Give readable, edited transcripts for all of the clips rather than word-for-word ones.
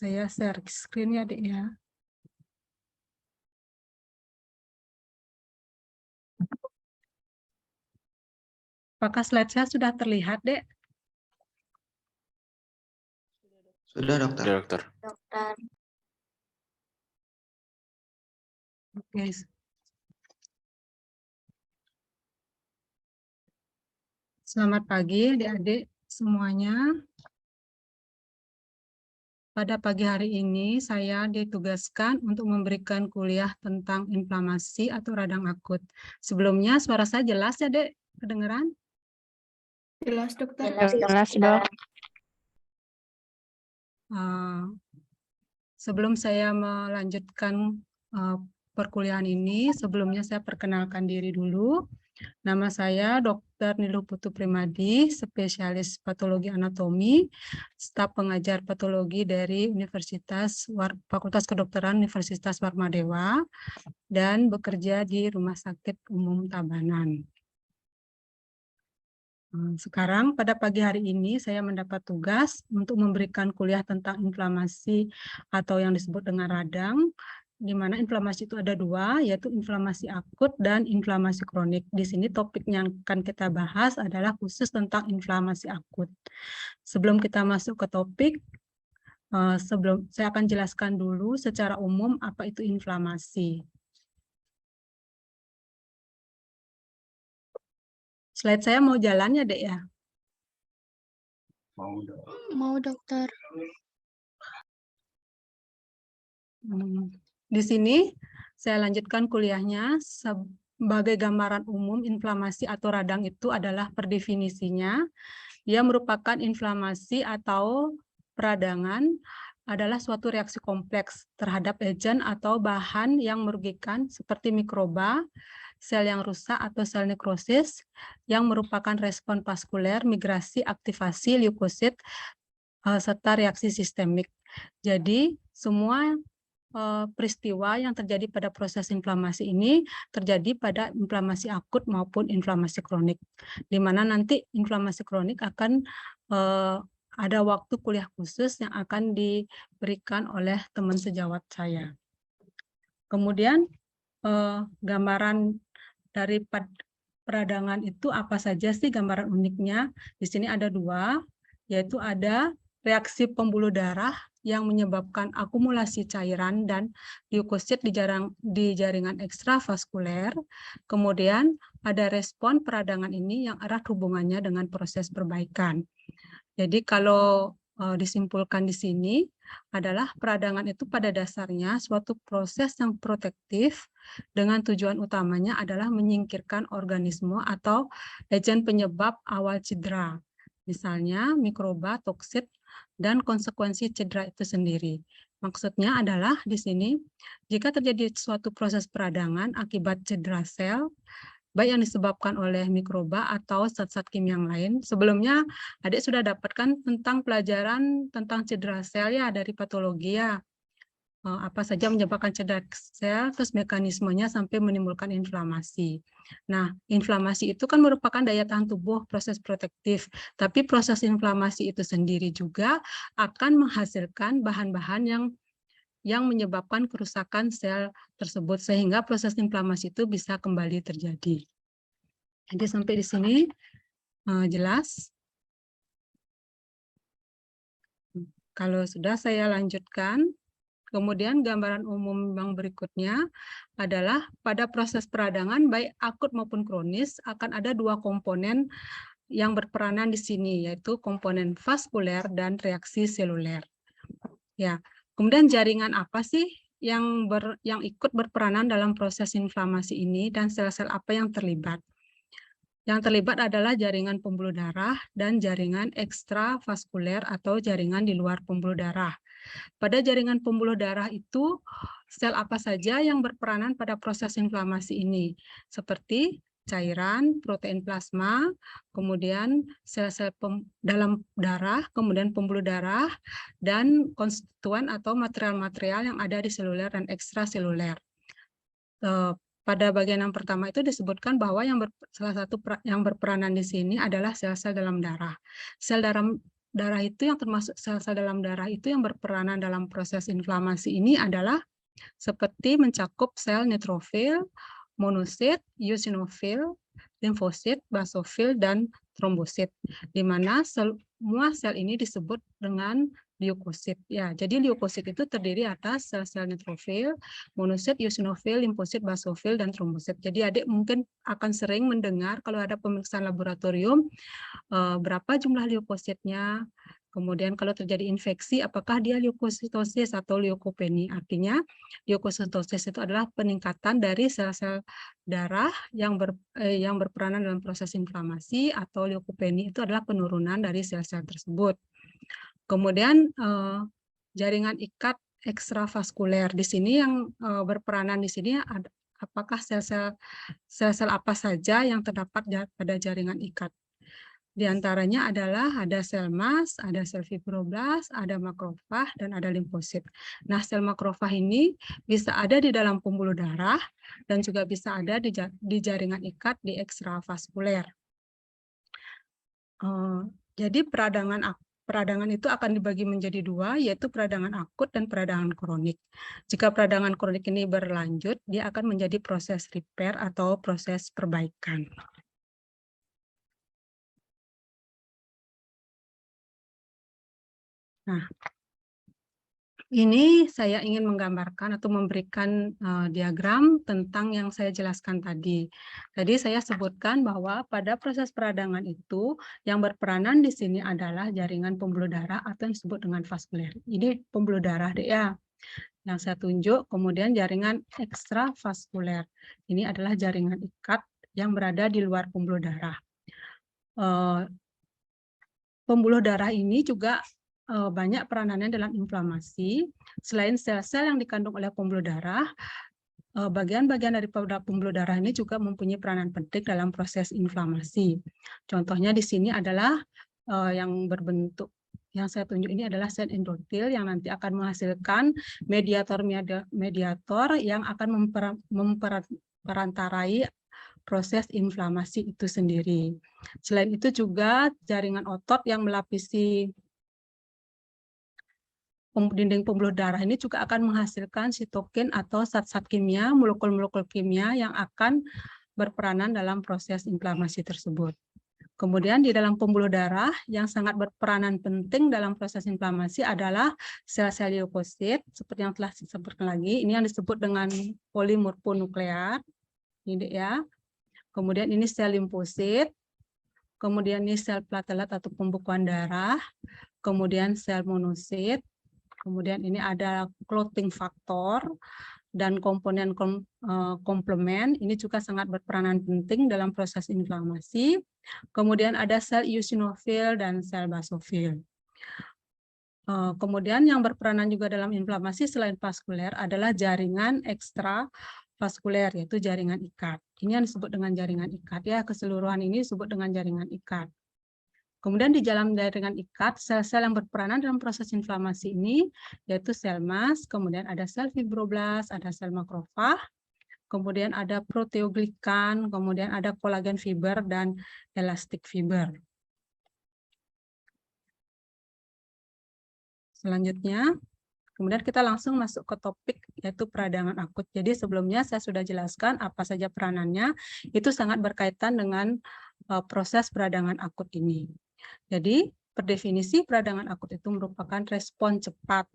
Saya share screen ya, Dek ya. Apakah slide saya sudah terlihat, Dek? Sudah, dokter. Sudah, dokter. Dokter. Oke. Selamat pagi, adik-adik semuanya. Pada pagi hari ini, saya ditugaskan untuk memberikan kuliah tentang inflamasi atau radang akut. Sebelumnya, suara saya jelas ya, Dek? Kedengeran? Jelas, dokter. Jelas, Dok. Sebelum saya melanjutkan perkuliahan ini, sebelumnya saya perkenalkan diri dulu. Nama saya Dr. Niluh Putu Primadi, spesialis patologi anatomi, staf pengajar patologi dari Fakultas Kedokteran Universitas Warmadewa, dan bekerja di Rumah Sakit Umum Tabanan. Sekarang pada pagi hari ini saya mendapat tugas untuk memberikan kuliah tentang inflamasi atau yang disebut dengan radang, di mana inflamasi itu ada dua, yaitu inflamasi akut dan inflamasi kronik. Di sini topik yang akan kita bahas adalah khusus tentang inflamasi akut. Sebelum kita masuk ke topik, saya akan jelaskan dulu secara umum apa itu inflamasi. Slide saya mau jalan ya, Dek ya? Mau, dokter. Di sini saya lanjutkan kuliahnya. Sebagai gambaran umum, inflamasi atau radang itu adalah per definisinya, dia merupakan inflamasi atau peradangan adalah suatu reaksi kompleks terhadap agen atau bahan yang merugikan seperti mikroba, sel yang rusak atau sel nekrosis, yang merupakan respon vaskuler, migrasi, aktivasi, leukosit, serta reaksi sistemik. Jadi, semua peristiwa yang terjadi pada proses inflamasi ini terjadi pada inflamasi akut maupun inflamasi kronik, di mana nanti inflamasi kronik akan ada waktu kuliah khusus yang akan diberikan oleh teman sejawat saya. Kemudian gambaran dari peradangan itu apa saja sih gambaran uniknya? Di sini ada dua, yaitu ada reaksi pembuluh darah yang menyebabkan akumulasi cairan dan leukosit di jaringan ekstravaskuler. Kemudian ada respon peradangan ini yang erat hubungannya dengan proses perbaikan. Jadi kalau disimpulkan di sini adalah peradangan itu pada dasarnya suatu proses yang protektif dengan tujuan utamanya adalah menyingkirkan organisme atau agen penyebab awal cedera. Misalnya mikroba, toksit, dan konsekuensi cedera itu sendiri. Maksudnya adalah di sini, jika terjadi suatu proses peradangan akibat cedera sel, baik yang disebabkan oleh mikroba atau zat-zat kimia yang lain. Sebelumnya, adik sudah dapatkan tentang pelajaran tentang cedera sel ya dari patologi ya. Apa saja menyebabkan cedera sel, terus mekanismenya sampai menimbulkan inflamasi. Nah, inflamasi itu kan merupakan daya tahan tubuh, proses protektif. Tapi proses inflamasi itu sendiri juga akan menghasilkan bahan-bahan yang menyebabkan kerusakan sel tersebut, sehingga proses inflamasi itu bisa kembali terjadi. Jadi sampai di sini jelas. Kalau sudah saya lanjutkan. Kemudian gambaran umum yang berikutnya adalah pada proses peradangan baik akut maupun kronis akan ada dua komponen yang berperanan di sini, yaitu komponen vaskuler dan reaksi seluler. Ya, kemudian jaringan apa sih yang ikut berperanan dalam proses inflamasi ini dan sel-sel apa yang terlibat? Yang terlibat adalah jaringan pembuluh darah dan jaringan ekstravaskuler atau jaringan di luar pembuluh darah. Pada jaringan pembuluh darah itu, sel apa saja yang berperanan pada proses inflamasi ini? Seperti cairan, protein plasma, kemudian sel-sel dalam darah, kemudian pembuluh darah, dan konstituen atau material-material yang ada di seluler dan ekstraseluler. Pada bagian yang pertama itu disebutkan bahwa salah satu yang berperanan di sini adalah sel-sel dalam darah. Sel darah itu yang termasuk sel-sel dalam darah itu yang berperanan dalam proses inflamasi ini adalah seperti mencakup sel neutrofil, monosit, eosinofil, limfosit, basofil, dan trombosit, di mana semua sel ini disebut dengan leukosit. Ya, jadi leukosit itu terdiri atas sel-sel neutrofil, monosit, eosinofil, limfosit, basofil, dan trombosit. Jadi adik mungkin akan sering mendengar kalau ada pemeriksaan laboratorium berapa jumlah leukositnya, kemudian kalau terjadi infeksi apakah dia leukositosis atau leukopeni. Artinya leukositosis itu adalah peningkatan dari sel-sel darah yang berperanan dalam proses inflamasi, atau leukopeni itu adalah penurunan dari sel-sel tersebut. Kemudian jaringan ikat ekstravaskuler di sini yang berperanan di sini apakah sel-sel apa saja yang terdapat pada jaringan ikat. Di antaranya adalah ada sel mas, ada sel fibroblast, ada makrofag, dan ada limfosit. Nah, sel makrofag ini bisa ada di dalam pembuluh darah dan juga bisa ada di jaringan ikat di ekstravaskuler. Jadi peradangan itu akan dibagi menjadi dua, yaitu peradangan akut dan peradangan kronik. Jika peradangan kronik ini berlanjut, dia akan menjadi proses repair atau proses perbaikan. Nah, ini saya ingin menggambarkan atau memberikan diagram tentang yang saya jelaskan tadi. Tadi saya sebutkan bahwa pada proses peradangan itu yang berperanan di sini adalah jaringan pembuluh darah atau yang disebut dengan vaskuler. Ini pembuluh darah deh ya. Yang saya tunjuk, kemudian jaringan ekstravaskuler. Ini adalah jaringan ikat yang berada di luar pembuluh darah. Pembuluh darah ini juga banyak peranannya dalam inflamasi. Selain sel-sel yang dikandung oleh pembuluh darah, bagian-bagian dari pembuluh darah ini juga mempunyai peranan penting dalam proses inflamasi. Contohnya di sini adalah yang berbentuk, yang saya tunjuk ini adalah sel endotel yang nanti akan menghasilkan mediator yang akan memperantarai proses inflamasi itu sendiri. Selain itu juga jaringan otot yang melapisi dinding pembuluh darah ini juga akan menghasilkan sitokin atau zat-zat kimia, molekul-molekul kimia yang akan berperanan dalam proses inflamasi tersebut. Kemudian di dalam pembuluh darah yang sangat berperanan penting dalam proses inflamasi adalah sel-sel leukosit, seperti yang telah disebutkan lagi. Ini yang disebut dengan polimorfonuklear, ini ya. Kemudian ini sel limfosit, kemudian ini sel platelet atau pembekuan darah, kemudian sel monosit, kemudian ini ada clotting factor, dan komponen komplement, ini juga sangat berperanan penting dalam proses inflamasi. Kemudian ada sel eosinofil dan sel basofil. Kemudian yang berperanan juga dalam inflamasi selain vaskuler adalah jaringan ekstravaskuler, yaitu jaringan ikat. Ini yang disebut dengan jaringan ikat ya, keseluruhan ini disebut dengan jaringan ikat. Kemudian di dalam jaringan ikat, sel-sel yang berperanan dalam proses inflamasi ini yaitu sel mas, kemudian ada sel fibroblast, ada sel makrofag, kemudian ada proteoglikan, kemudian ada kolagen fiber dan elastic fiber. Selanjutnya, kemudian kita langsung masuk ke topik yaitu peradangan akut. Jadi sebelumnya saya sudah jelaskan apa saja peranannya, itu sangat berkaitan dengan proses peradangan akut ini. Jadi, per definisi peradangan akut itu merupakan respon cepat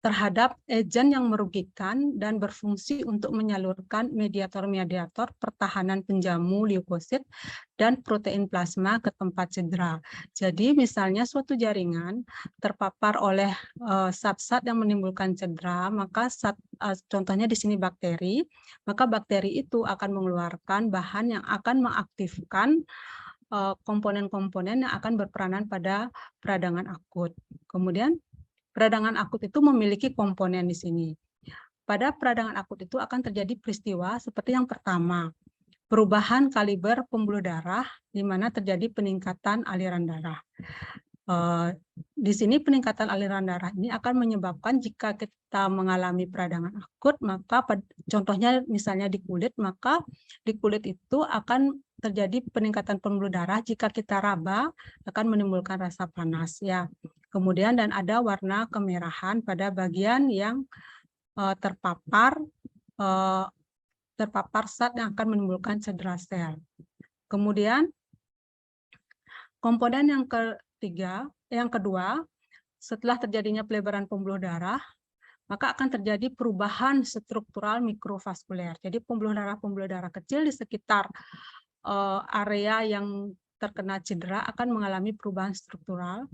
terhadap agen yang merugikan dan berfungsi untuk menyalurkan mediator-mediator pertahanan penjamu leukosit dan protein plasma ke tempat cedera. Jadi misalnya suatu jaringan terpapar oleh zat-zat yang menimbulkan cedera, maka contohnya di sini bakteri, maka bakteri itu akan mengeluarkan bahan yang akan mengaktifkan komponen-komponen yang akan berperanan pada peradangan akut. Kemudian peradangan akut itu memiliki komponen di sini. Pada peradangan akut itu akan terjadi peristiwa seperti yang pertama, perubahan kaliber pembuluh darah di mana terjadi peningkatan aliran darah. Di sini peningkatan aliran darah ini akan menyebabkan jika kita mengalami peradangan akut, maka contohnya misalnya di kulit, maka di kulit itu akan terjadi peningkatan pembuluh darah jika kita raba akan menimbulkan rasa panas ya. Kemudian dan ada warna kemerahan pada bagian yang terpapar zat yang akan menimbulkan cedera sel. Kemudian komponen yang kedua, setelah terjadinya pelebaran pembuluh darah, maka akan terjadi perubahan struktural mikrovaskuler. Jadi pembuluh darah kecil di sekitar area yang terkena cedera akan mengalami perubahan struktural.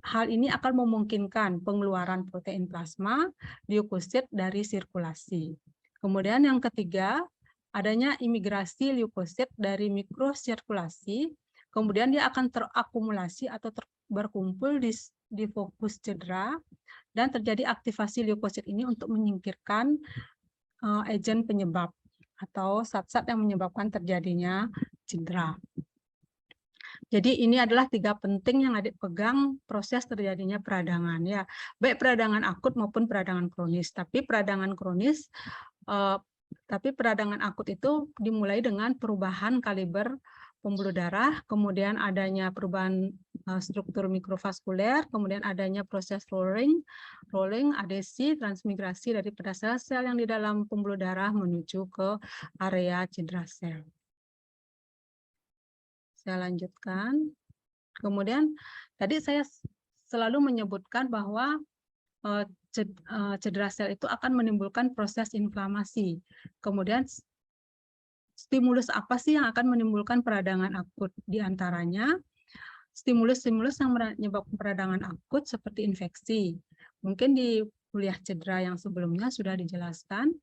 Hal ini akan memungkinkan pengeluaran protein plasma, leukosit dari sirkulasi. Kemudian yang ketiga, adanya imigrasi leukosit dari mikrosirkulasi, kemudian dia akan terakumulasi atau berkumpul di fokus cedera, dan terjadi aktivasi leukosit ini untuk menyingkirkan agen penyebab atau zat-zat yang menyebabkan terjadinya cedera. Jadi ini adalah 3 penting yang Adik pegang proses terjadinya peradangan ya, baik peradangan akut maupun peradangan kronis. Tapi peradangan akut itu dimulai dengan perubahan kaliber pembuluh darah, kemudian adanya perubahan struktur mikrovaskuler, kemudian adanya proses rolling, adesi, transmigrasi daripada sel-sel yang di dalam pembuluh darah menuju ke area cedera sel. Saya lanjutkan. Kemudian tadi saya selalu menyebutkan bahwa cedera sel itu akan menimbulkan proses inflamasi. Kemudian stimulus apa sih yang akan menimbulkan peradangan akut? Di antaranya stimulus-stimulus yang menyebabkan peradangan akut seperti infeksi. Mungkin di kuliah cedera yang sebelumnya sudah dijelaskan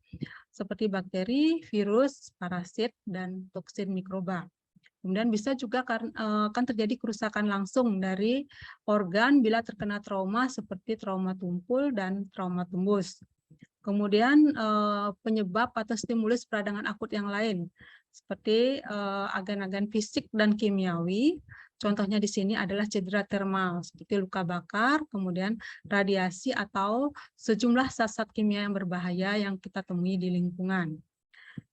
seperti bakteri, virus, parasit, dan toksin mikroba. Kemudian bisa juga akan terjadi kerusakan langsung dari organ bila terkena trauma seperti trauma tumpul dan trauma tembus. Kemudian penyebab atau stimulus peradangan akut yang lain seperti agen-agen fisik dan kimiawi. Contohnya di sini adalah cedera termal seperti luka bakar, kemudian radiasi atau sejumlah zat-zat kimia yang berbahaya yang kita temui di lingkungan.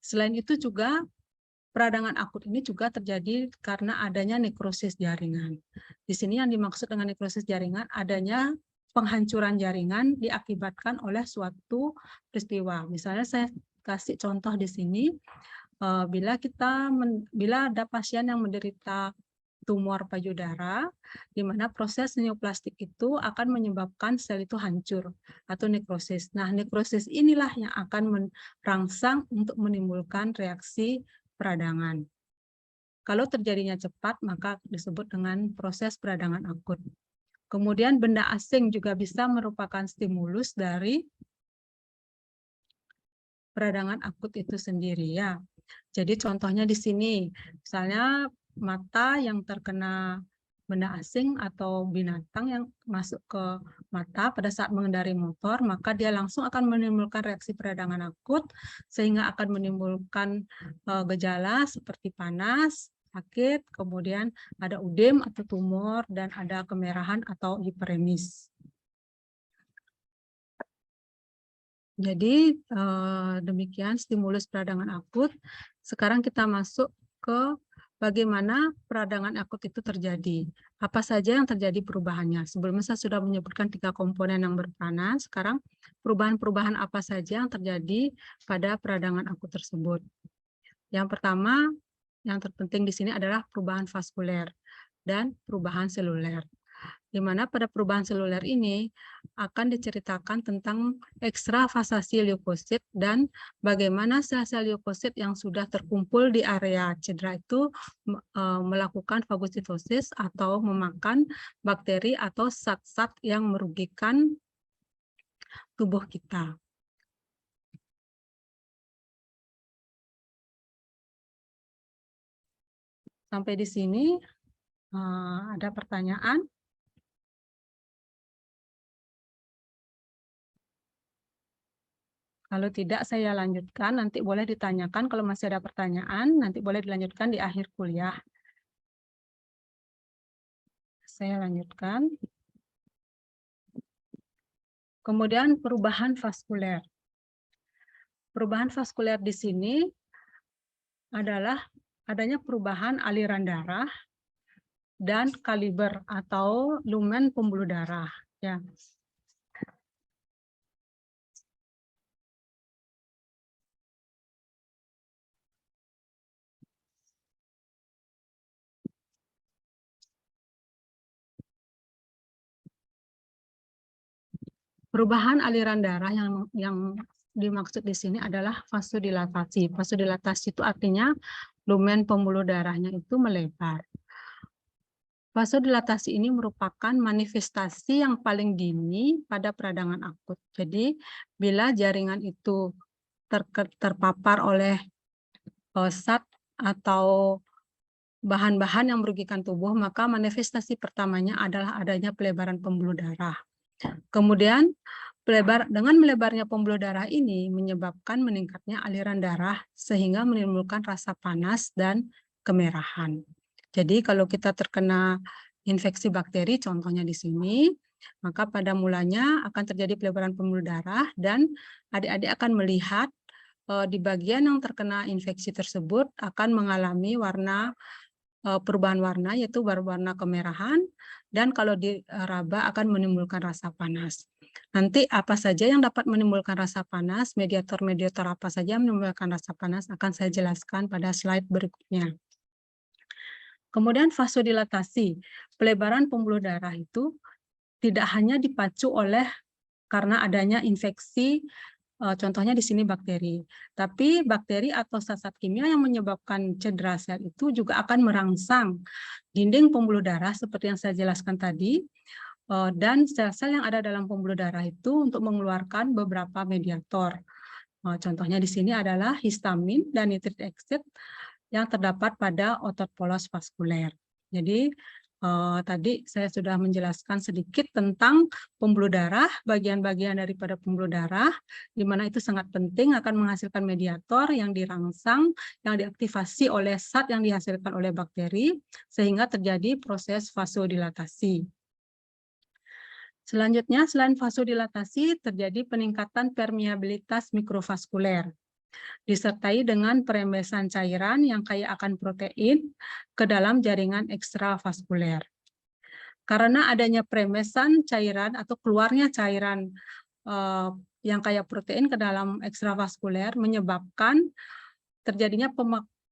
Selain itu juga peradangan akut ini juga terjadi karena adanya nekrosis jaringan. Di sini yang dimaksud dengan nekrosis jaringan adanya penghancuran jaringan diakibatkan oleh suatu peristiwa. Misalnya saya kasih contoh di sini, bila ada pasien yang menderita tumor payudara, di mana proses neoplastik itu akan menyebabkan sel itu hancur atau nekrosis. Nah, nekrosis inilah yang akan merangsang untuk menimbulkan reaksi peradangan. Kalau terjadinya cepat, maka disebut dengan proses peradangan akut. Kemudian benda asing juga bisa merupakan stimulus dari peradangan akut itu sendiri ya. Jadi contohnya di sini, misalnya mata yang terkena benda asing atau binatang yang masuk ke mata pada saat mengendari motor, maka dia langsung akan menimbulkan reaksi peradangan akut sehingga akan menimbulkan gejala seperti panas, sakit, kemudian ada udem atau tumor, dan ada kemerahan atau hiperemis. Jadi demikian stimulus peradangan akut. Sekarang kita masuk ke bagaimana peradangan akut itu terjadi. Apa saja yang terjadi perubahannya. Sebelumnya saya sudah menyebutkan 3 komponen yang berperanan. Sekarang perubahan-perubahan apa saja yang terjadi pada peradangan akut tersebut. Yang pertama, yang terpenting di sini adalah perubahan vaskuler dan perubahan seluler. Di mana pada perubahan seluler ini akan diceritakan tentang ekstravasasi leukosit dan bagaimana sel-sel leukosit yang sudah terkumpul di area cedera itu melakukan fagositosis atau memakan bakteri atau zat-zat yang merugikan tubuh kita. Sampai di sini ada pertanyaan? Kalau tidak, saya lanjutkan. Nanti boleh ditanyakan kalau masih ada pertanyaan. Nanti boleh dilanjutkan di akhir kuliah. Saya lanjutkan. Kemudian perubahan vaskuler. Perubahan vaskuler di sini adalah adanya perubahan aliran darah dan kaliber atau lumen pembuluh darah. Ya. Perubahan aliran darah yang dimaksud di sini adalah vasodilatasi. Vasodilatasi itu artinya lumen pembuluh darahnya itu melebar. Vasodilatasi ini merupakan manifestasi yang paling dini pada peradangan akut. Jadi, bila jaringan itu terpapar oleh zat atau bahan-bahan yang merugikan tubuh, maka manifestasi pertamanya adalah adanya pelebaran pembuluh darah. Kemudian, dengan melebarnya pembuluh darah ini menyebabkan meningkatnya aliran darah sehingga menimbulkan rasa panas dan kemerahan. Jadi kalau kita terkena infeksi bakteri, contohnya di sini, maka pada mulanya akan terjadi pelebaran pembuluh darah dan adik-adik akan melihat di bagian yang terkena infeksi tersebut akan mengalami perubahan warna, yaitu berwarna kemerahan, dan kalau diraba akan menimbulkan rasa panas. Nanti apa saja yang dapat menimbulkan rasa panas, mediator-mediator apa saja yang menimbulkan rasa panas akan saya jelaskan pada slide berikutnya. Kemudian vasodilatasi, pelebaran pembuluh darah itu tidak hanya dipacu karena adanya infeksi, contohnya di sini bakteri. Tapi bakteri atau zat-zat kimia yang menyebabkan cedera sel itu juga akan merangsang dinding pembuluh darah seperti yang saya jelaskan tadi, dan sel-sel yang ada dalam pembuluh darah itu untuk mengeluarkan beberapa mediator. Contohnya di sini adalah histamin dan nitrit oksid yang terdapat pada otot polos vaskuler. Jadi tadi saya sudah menjelaskan sedikit tentang pembuluh darah, bagian-bagian daripada pembuluh darah, di mana itu sangat penting akan menghasilkan mediator yang dirangsang, yang diaktifasi oleh zat yang dihasilkan oleh bakteri, sehingga terjadi proses vasodilatasi. Selanjutnya, selain vasodilatasi, terjadi peningkatan permeabilitas mikrovaskuler, disertai dengan perembesan cairan yang kaya akan protein ke dalam jaringan ekstravaskuler. Karena adanya perembesan cairan atau keluarnya cairan yang kaya protein ke dalam ekstravaskuler menyebabkan terjadinya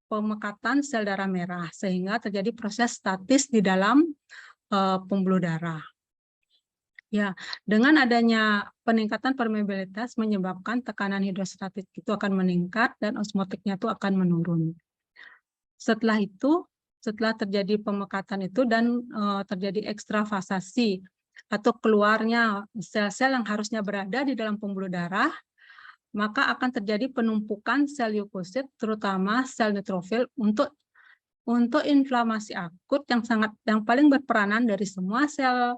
pemekatan sel darah merah, sehingga terjadi proses statis di dalam pembuluh darah. Ya, dengan adanya peningkatan permeabilitas menyebabkan tekanan hidrostatik itu akan meningkat dan osmotiknya itu akan menurun. Setelah itu, setelah terjadi pemekatan itu dan terjadi ekstravasasi atau keluarnya sel-sel yang harusnya berada di dalam pembuluh darah, maka akan terjadi penumpukan sel leukosit, terutama sel neutrofil untuk inflamasi akut yang paling berperanan dari semua sel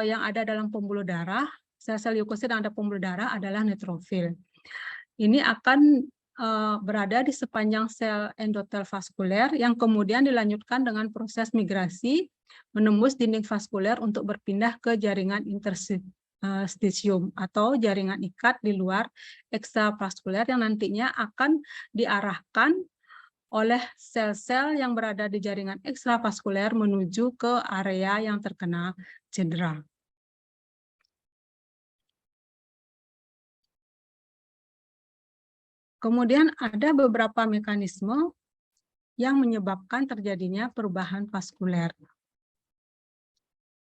yang ada dalam pembuluh darah, sel-sel leukosit yang ada pembuluh darah adalah neutrofil. Ini akan berada di sepanjang sel endotel vaskuler yang kemudian dilanjutkan dengan proses migrasi menembus dinding vaskuler untuk berpindah ke jaringan interstisium atau jaringan ikat di luar ekstravaskuler yang nantinya akan diarahkan oleh sel-sel yang berada di jaringan ekstravaskuler menuju ke area yang terkena cedera. Kemudian ada beberapa mekanisme yang menyebabkan terjadinya perubahan vaskuler.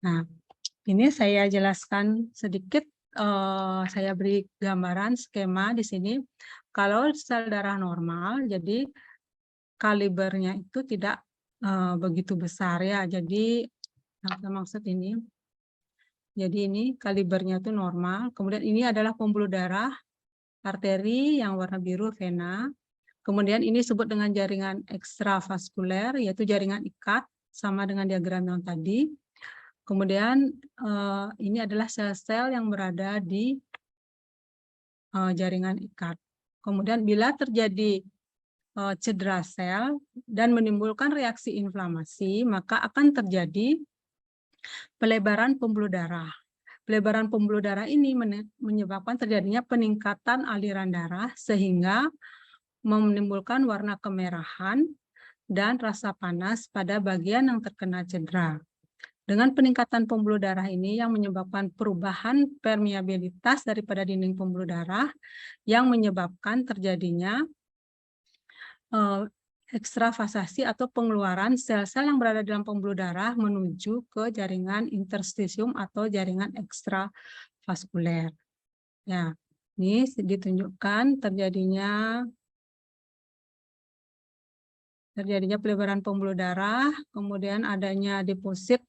Nah, ini saya jelaskan sedikit, saya beri gambaran skema di sini. Kalau sel darah normal, jadi kalibernya itu tidak begitu besar ya. Jadi maksud ini. Jadi ini kalibernya itu normal. Kemudian ini adalah pembuluh darah arteri yang warna biru vena. Kemudian ini disebut dengan jaringan ekstravaskuler, yaitu jaringan ikat sama dengan diagram yang tadi. Kemudian ini adalah sel-sel yang berada di jaringan ikat. Kemudian bila terjadi cedera sel dan menimbulkan reaksi inflamasi, maka akan terjadi pelebaran pembuluh darah. Pelebaran pembuluh darah ini menyebabkan terjadinya peningkatan aliran darah sehingga menimbulkan warna kemerahan dan rasa panas pada bagian yang terkena cedera. Dengan peningkatan pembuluh darah ini yang menyebabkan perubahan permeabilitas daripada dinding pembuluh darah yang menyebabkan terjadinya ekstravasasi atau pengeluaran sel-sel yang berada dalam pembuluh darah menuju ke jaringan interstisium atau jaringan ekstravaskuler. Ya, ini ditunjukkan terjadinya pelebaran pembuluh darah, kemudian adanya deposit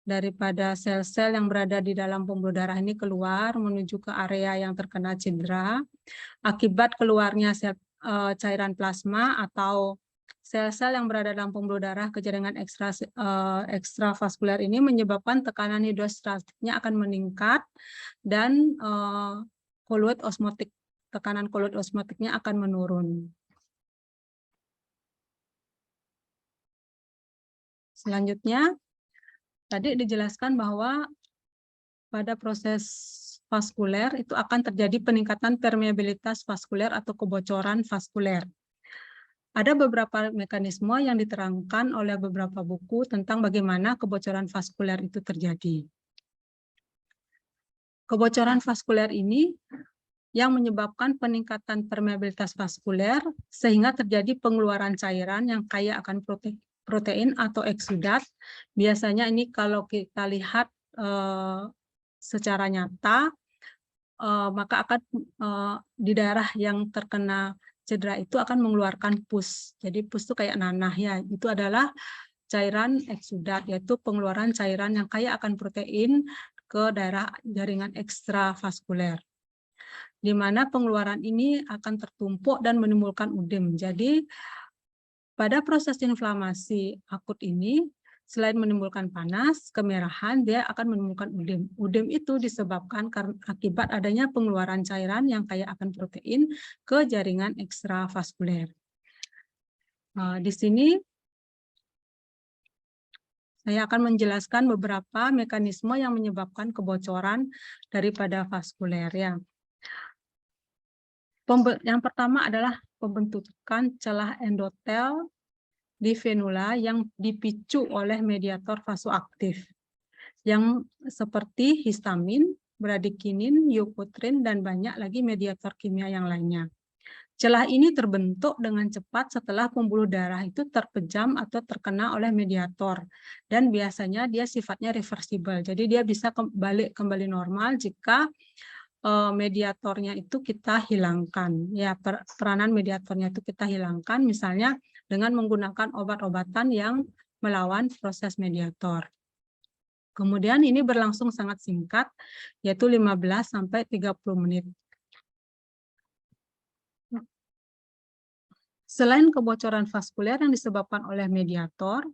daripada sel-sel yang berada di dalam pembuluh darah ini keluar menuju ke area yang terkena cedera. Akibat keluarnya cairan plasma atau sel-sel yang berada dalam pembuluh darah ke jaringan ekstravaskuler ini menyebabkan tekanan hidrostatiknya akan meningkat dan tekanan koloid osmotiknya akan menurun. Selanjutnya, tadi dijelaskan bahwa pada proses vaskuler itu akan terjadi peningkatan permeabilitas vaskuler atau kebocoran vaskuler. Ada beberapa mekanisme yang diterangkan oleh beberapa buku tentang bagaimana kebocoran vaskuler itu terjadi. Kebocoran vaskuler ini yang menyebabkan peningkatan permeabilitas vaskuler sehingga terjadi pengeluaran cairan yang kaya akan protein atau eksudat. Biasanya ini kalau kita lihat secara nyata, maka akan di daerah yang terkena cedera itu akan mengeluarkan pus. Jadi pus itu kayak nanah ya. Itu adalah cairan eksudat, yaitu pengeluaran cairan yang kaya akan protein ke daerah jaringan ekstravaskuler. Di mana pengeluaran ini akan tertumpuk dan menimbulkan udem. Jadi pada proses inflamasi akut ini, selain menimbulkan panas, kemerahan, dia akan menimbulkan udem. Udem itu disebabkan akibat adanya pengeluaran cairan yang kaya akan protein ke jaringan ekstravaskuler. Di sini saya akan menjelaskan beberapa mekanisme yang menyebabkan kebocoran daripada vaskuler. Ya. Yang pertama adalah pembentukan celah endotel di venula yang dipicu oleh mediator vasoaktif yang seperti histamin, bradikinin, euputrin, dan banyak lagi mediator kimia yang lainnya. Celah ini terbentuk dengan cepat setelah pembuluh darah itu terpejam atau terkena oleh mediator, dan biasanya dia sifatnya reversibel, jadi dia bisa kembali normal jika mediatornya itu kita hilangkan. Ya, peranan mediatornya itu kita hilangkan, misalnya dengan menggunakan obat-obatan yang melawan proses mediator. Kemudian ini berlangsung sangat singkat, yaitu 15-30 menit. Selain kebocoran vaskuler yang disebabkan oleh mediator,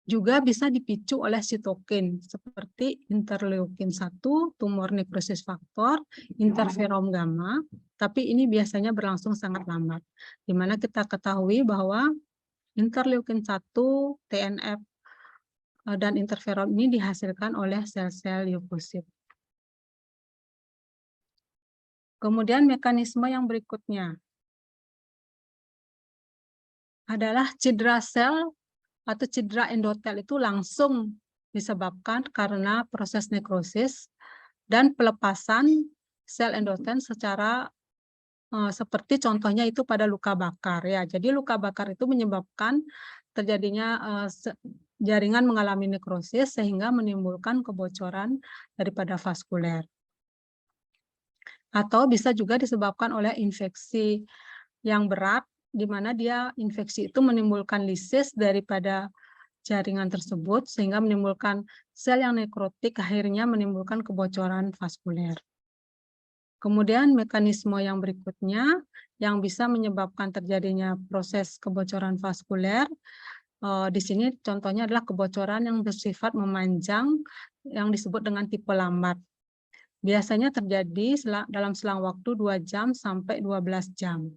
juga bisa dipicu oleh sitokin seperti interleukin 1, tumor nekrosis faktor, interferon gamma, tapi ini biasanya berlangsung sangat lambat. Di mana kita ketahui bahwa interleukin 1, TNF, dan interferon ini dihasilkan oleh sel-sel leukosit. Kemudian mekanisme yang berikutnya adalah cedera sel atau cedera endotel itu langsung disebabkan karena proses nekrosis dan pelepasan sel endotel secara seperti contohnya itu pada luka bakar ya. Jadi luka bakar itu menyebabkan terjadinya jaringan mengalami nekrosis sehingga menimbulkan kebocoran daripada vaskuler. Atau bisa juga disebabkan oleh infeksi yang berat di mana dia infeksi itu menimbulkan lisis daripada jaringan tersebut sehingga menimbulkan sel yang nekrotik, akhirnya menimbulkan kebocoran vaskuler. Kemudian mekanisme yang berikutnya yang bisa menyebabkan terjadinya proses kebocoran vaskuler, di sini contohnya adalah kebocoran yang bersifat memanjang yang disebut dengan tipe lambat. Biasanya terjadi dalam selang waktu 2 jam sampai 12 jam.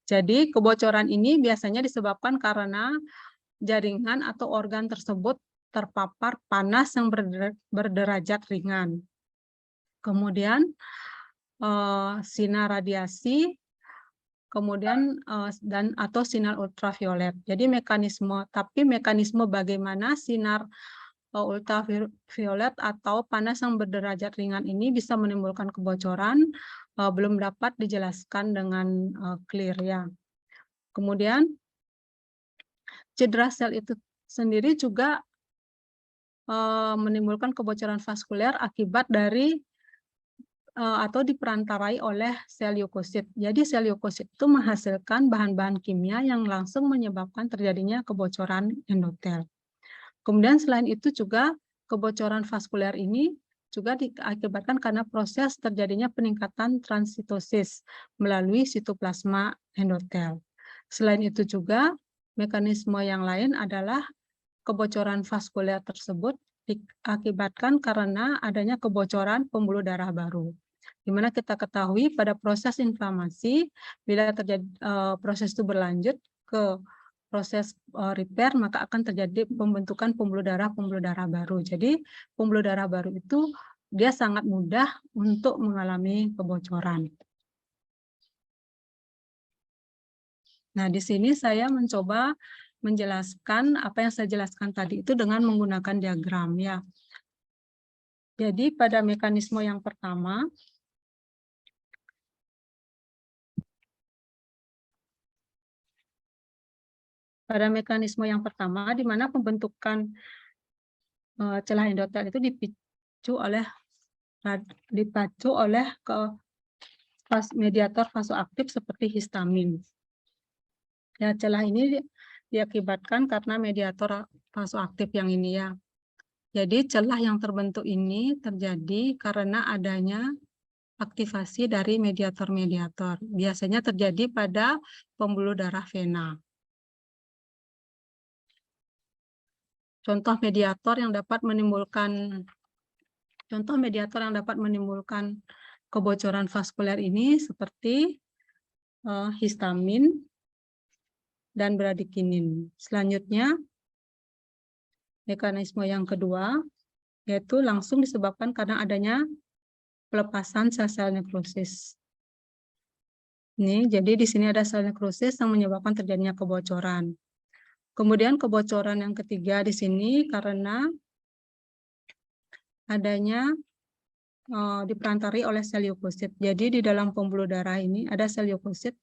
Jadi kebocoran ini biasanya disebabkan karena jaringan atau organ tersebut terpapar panas yang berderajat ringan. Kemudian sinar radiasi, kemudian dan atau sinar ultraviolet. Jadi mekanisme bagaimana sinar ultraviolet atau panas yang berderajat ringan ini bisa menimbulkan kebocoran belum dapat dijelaskan dengan clear ya. Kemudian cedera sel itu sendiri juga menimbulkan kebocoran vaskuler akibat dari atau diperantarai oleh sel leukosit. Jadi sel leukosit itu menghasilkan bahan-bahan kimia yang langsung menyebabkan terjadinya kebocoran endotel. Kemudian selain itu juga kebocoran vaskuler ini juga diakibatkan karena proses terjadinya peningkatan transitosis melalui sitoplasma endotel. Selain itu juga mekanisme yang lain adalah kebocoran vaskuler tersebut diakibatkan karena adanya kebocoran pembuluh darah baru. Di mana kita ketahui pada proses inflamasi, bila terjadi proses itu berlanjut ke proses repair, maka akan terjadi pembentukan pembuluh darah baru. Jadi pembuluh darah baru itu dia sangat mudah untuk mengalami kebocoran. Nah, di sini saya mencoba menjelaskan apa yang saya jelaskan tadi itu dengan menggunakan diagram ya. Jadi pada mekanisme yang pertama, di mana pembentukan celah endotel itu dipacu oleh mediator vasoaktif seperti histamin. Ya, celah ini diakibatkan karena mediator vasoaktif yang ini ya. Jadi celah yang terbentuk ini terjadi karena adanya aktivasi dari mediator-mediator. Biasanya terjadi pada pembuluh darah vena. Contoh mediator yang dapat menimbulkan kebocoran vaskuler ini seperti histamin dan bradikinin. Selanjutnya, mekanisme yang kedua yaitu langsung disebabkan karena adanya pelepasan sel-sel nekrosis. Ini, jadi di sini ada sel nekrosis yang menyebabkan terjadinya kebocoran. Kemudian kebocoran yang ketiga di sini karena adanya diperantari oleh sel leukosit. Jadi di dalam pembuluh darah ini ada sel leukosit.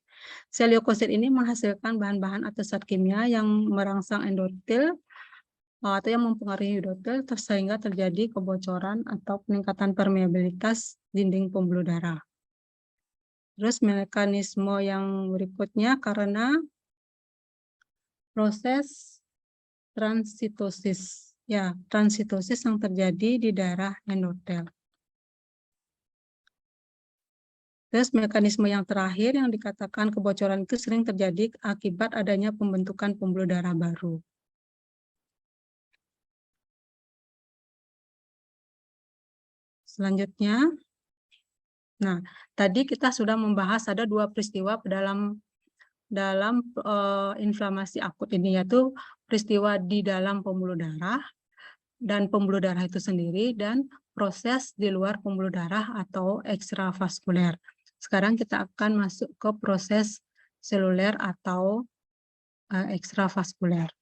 Sel leukosit ini menghasilkan bahan-bahan atau zat kimia yang merangsang endotel atau yang mempengaruhi endotel sehingga terjadi kebocoran atau peningkatan permeabilitas dinding pembuluh darah. Terus mekanisme yang berikutnya karena proses transitosis. Ya, transitosis yang terjadi di darah endotel. Terus mekanisme yang terakhir yang dikatakan kebocoran itu sering terjadi akibat adanya pembentukan pembuluh darah baru. Selanjutnya, nah tadi kita sudah membahas ada dua peristiwa dalam inflamasi akut ini, yaitu peristiwa di dalam pembuluh darah dan pembuluh darah itu sendiri dan proses di luar pembuluh darah atau ekstravaskuler. Sekarang kita akan masuk ke proses seluler atau ekstravaskuler.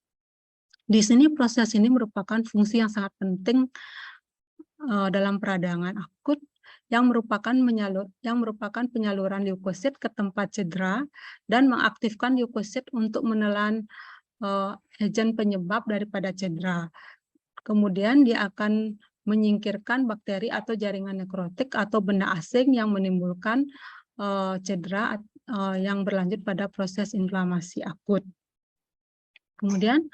Di sini proses ini merupakan fungsi yang sangat penting dalam peradangan akut yang merupakan penyaluran leukosit ke tempat cedera dan mengaktifkan leukosit untuk menelan agen penyebab daripada cedera. Kemudian dia akan menyingkirkan bakteri atau jaringan nekrotik atau benda asing yang menimbulkan cedera yang berlanjut pada proses inflamasi akut. Kemudian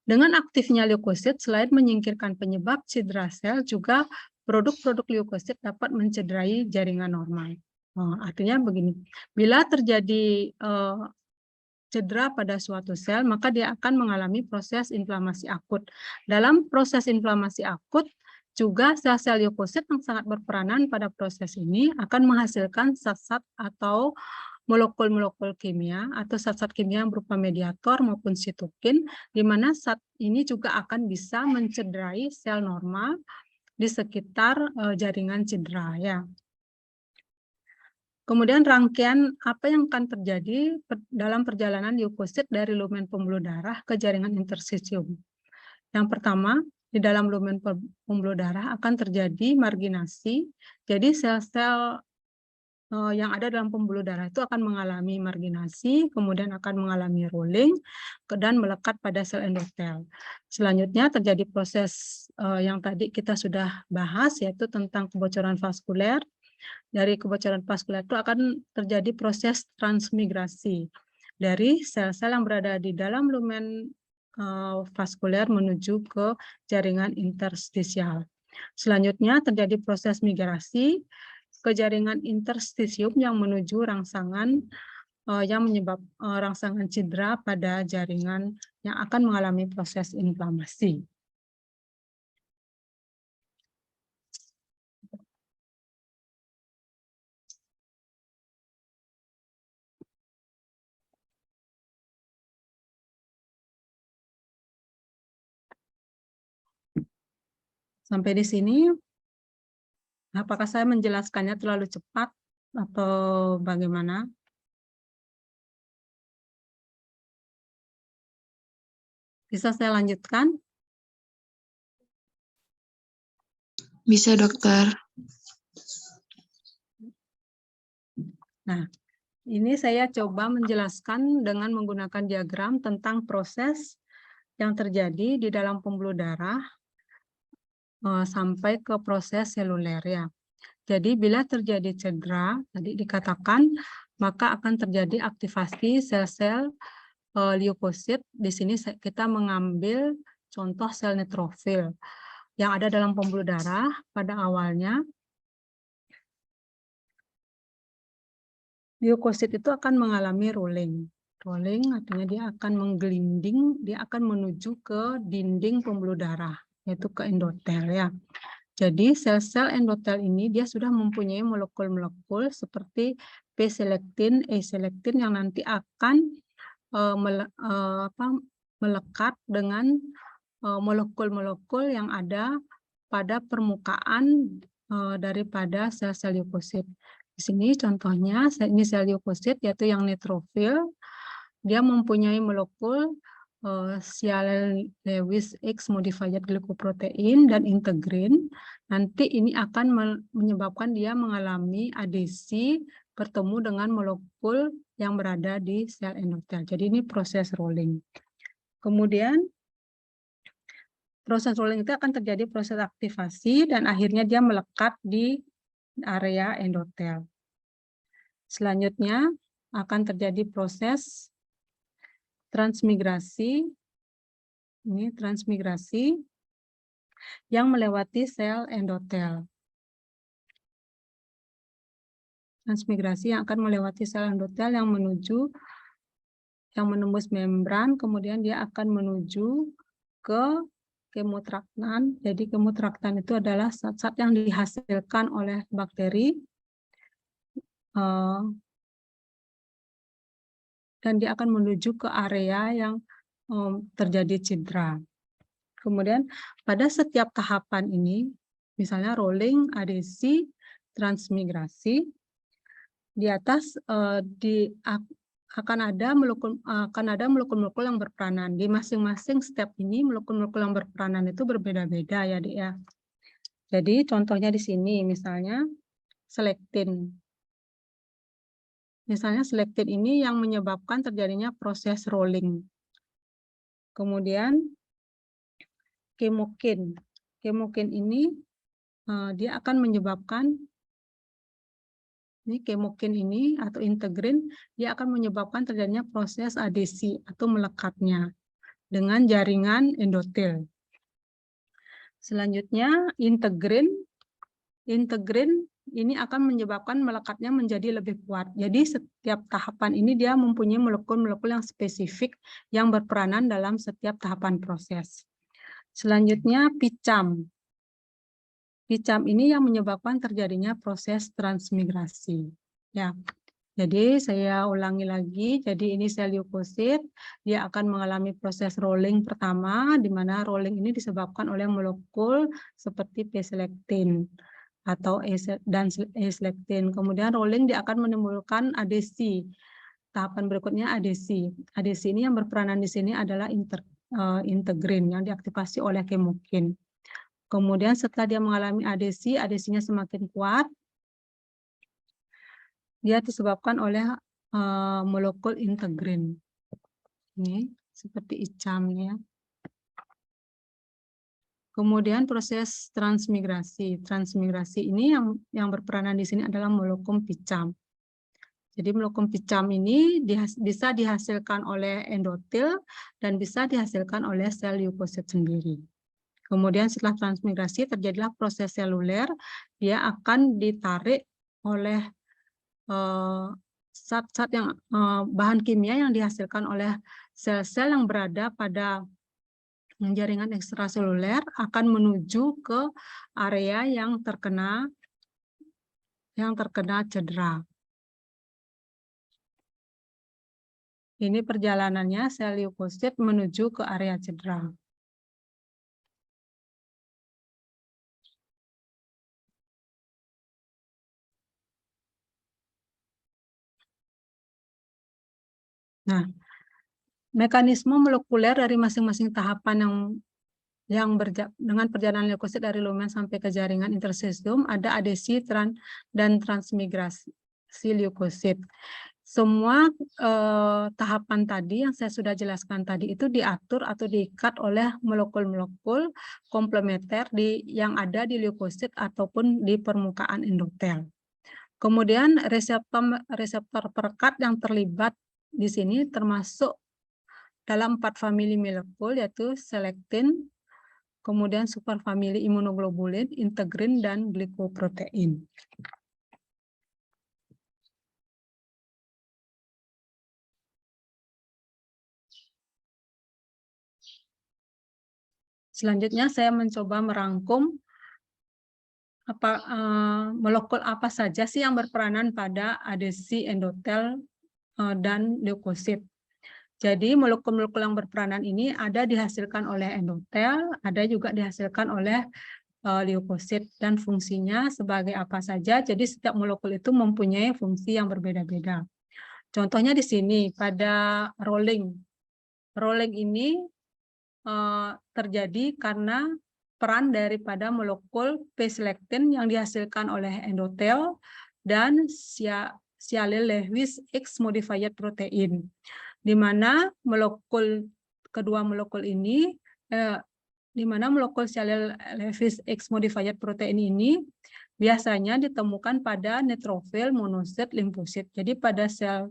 dengan aktifnya leukosit, selain menyingkirkan penyebab cedera sel, juga produk-produk leukosit dapat mencederai jaringan normal. Artinya begini, bila terjadi cedera pada suatu sel, maka dia akan mengalami proses inflamasi akut. Dalam proses inflamasi akut, juga sel-sel leukosit yang sangat berperanan pada proses ini akan menghasilkan zat-zat atau molekul-molekul kimia atau zat-zat kimia yang berupa mediator maupun sitokin, di mana zat ini juga akan bisa mencederai sel normal di sekitar jaringan cedera ya. Kemudian rangkaian apa yang akan terjadi dalam perjalanan leukosit dari lumen pembuluh darah ke jaringan interstisium. Yang pertama, di dalam lumen pembuluh darah akan terjadi marginasi. Jadi sel-sel yang ada dalam pembuluh darah itu akan mengalami marginasi, kemudian akan mengalami rolling, dan melekat pada sel endotel. Selanjutnya terjadi proses yang tadi kita sudah bahas, yaitu tentang kebocoran vaskuler. Dari kebocoran vaskuler itu akan terjadi proses transmigrasi dari sel-sel yang berada di dalam lumen vaskuler menuju ke jaringan interstisial. Selanjutnya terjadi proses migrasi ke jaringan interstisium yang menuju rangsangan yang menyebabkan rangsangan cedera pada jaringan yang akan mengalami proses inflamasi. Sampai di sini, apakah saya menjelaskannya terlalu cepat atau bagaimana? Bisa saya lanjutkan? Bisa, dokter. Nah, ini saya coba menjelaskan dengan menggunakan diagram tentang proses yang terjadi di dalam pembuluh darah sampai ke proses seluler ya. Jadi bila terjadi cedera, tadi dikatakan, maka akan terjadi aktivasi sel-sel leukosit. Di sini kita mengambil contoh sel neutrofil yang ada dalam pembuluh darah pada awalnya. Leukosit itu akan mengalami rolling. Rolling artinya dia akan menggelinding, dia akan menuju ke dinding pembuluh darah, yaitu ke endotel ya. Jadi sel-sel endotel ini dia sudah mempunyai molekul-molekul seperti P-selektin, E-selektin yang nanti akan melekat dengan molekul-molekul yang ada pada permukaan daripada sel-sel leukosit. Di sini contohnya ini sel leukosit yaitu yang neutrofil. Dia mempunyai molekul Sialyl-Lewis X modified glycoprotein dan integrin. Nanti ini akan menyebabkan dia mengalami adesi bertemu dengan molekul yang berada di sel endotel. Jadi ini proses rolling. Kemudian proses rolling itu akan terjadi proses aktivasi dan akhirnya dia melekat di area endotel. Selanjutnya akan terjadi proses transmigrasi. Ini transmigrasi yang melewati sel endotel. Transmigrasi yang akan melewati sel endotel yang menembus membran, kemudian dia akan menuju ke kemotraktan. Jadi kemotraktan itu adalah zat-zat yang dihasilkan oleh bakteri dan dia akan menuju ke area yang terjadi cedera. Kemudian pada setiap tahapan ini, misalnya rolling, adesi, transmigrasi, di atas akan ada molekul-molekul yang berperanan. Di masing-masing step ini molekul-molekul yang berperanan itu berbeda-beda ya, Dik ya. Jadi contohnya di sini misalnya selektin. Misalnya selektin ini yang menyebabkan terjadinya proses rolling. Kemudian kemokin. Kemokin ini dia akan menyebabkan ini kemokin ini atau integrin, dia akan menyebabkan terjadinya proses adesi atau melekatnya dengan jaringan endotel. Selanjutnya integrin. Integrin ini akan menyebabkan melekatnya menjadi lebih kuat. Jadi setiap tahapan ini dia mempunyai molekul-molekul yang spesifik yang berperanan dalam setiap tahapan proses. Selanjutnya picam. Picam ini yang menyebabkan terjadinya proses transmigrasi. Ya. Jadi saya ulangi lagi, jadi ini sel leukosit, dia akan mengalami proses rolling pertama, di mana rolling ini disebabkan oleh molekul seperti P-selektin. atau dan E-selektin. Kemudian rolling dia akan menimbulkan adesi. Tahapan berikutnya adesi. Adesi ini yang berperanan di sini adalah integrin yang diaktifasi oleh kemokin. Kemudian setelah dia mengalami adesi, adesinya semakin kuat. Dia disebabkan oleh molekul integrin. Ini seperti ICAM ya. Kemudian proses transmigrasi. Transmigrasi ini yang berperanan di sini adalah molekul PICAM. Jadi molekul PICAM ini bisa dihasilkan oleh endotel dan bisa dihasilkan oleh sel leukosit sendiri. Kemudian setelah transmigrasi terjadilah proses seluler, dia akan ditarik oleh zat-zat yang bahan kimia yang dihasilkan oleh sel-sel yang berada pada jaringan ekstraseluler akan menuju ke area yang terkena cedera. Ini perjalanannya sel leukosit menuju ke area cedera. Nah, mekanisme molekuler dari masing-masing tahapan dengan perjalanan leukosit dari lumen sampai ke jaringan interstisium ada adesi dan transmigrasi leukosit. Semua tahapan tadi yang saya sudah jelaskan tadi itu diatur atau diikat oleh molekul-molekul komplementer yang ada di leukosit ataupun di permukaan endotel. Kemudian reseptor perekat yang terlibat di sini termasuk dalam 4 famili molekul yaitu selektin, kemudian superfamili imunoglobulin, integrin, dan glikoprotein. Selanjutnya saya mencoba merangkum molekul apa saja sih yang berperanan pada adesi endotel dan leukosit. Jadi molekul-molekul yang berperanan ini ada dihasilkan oleh endotel, ada juga dihasilkan oleh leukosit, dan fungsinya sebagai apa saja. Jadi setiap molekul itu mempunyai fungsi yang berbeda-beda. Contohnya di sini pada rolling. Rolling ini terjadi karena peran daripada molekul P-selektin yang dihasilkan oleh endotel dan sialyl Lewis X modified protein, di mana kedua molekul ini, di mana molekul sialyl Lewis X modified protein ini biasanya ditemukan pada neutrofil, monosit, limfosit. Jadi pada sel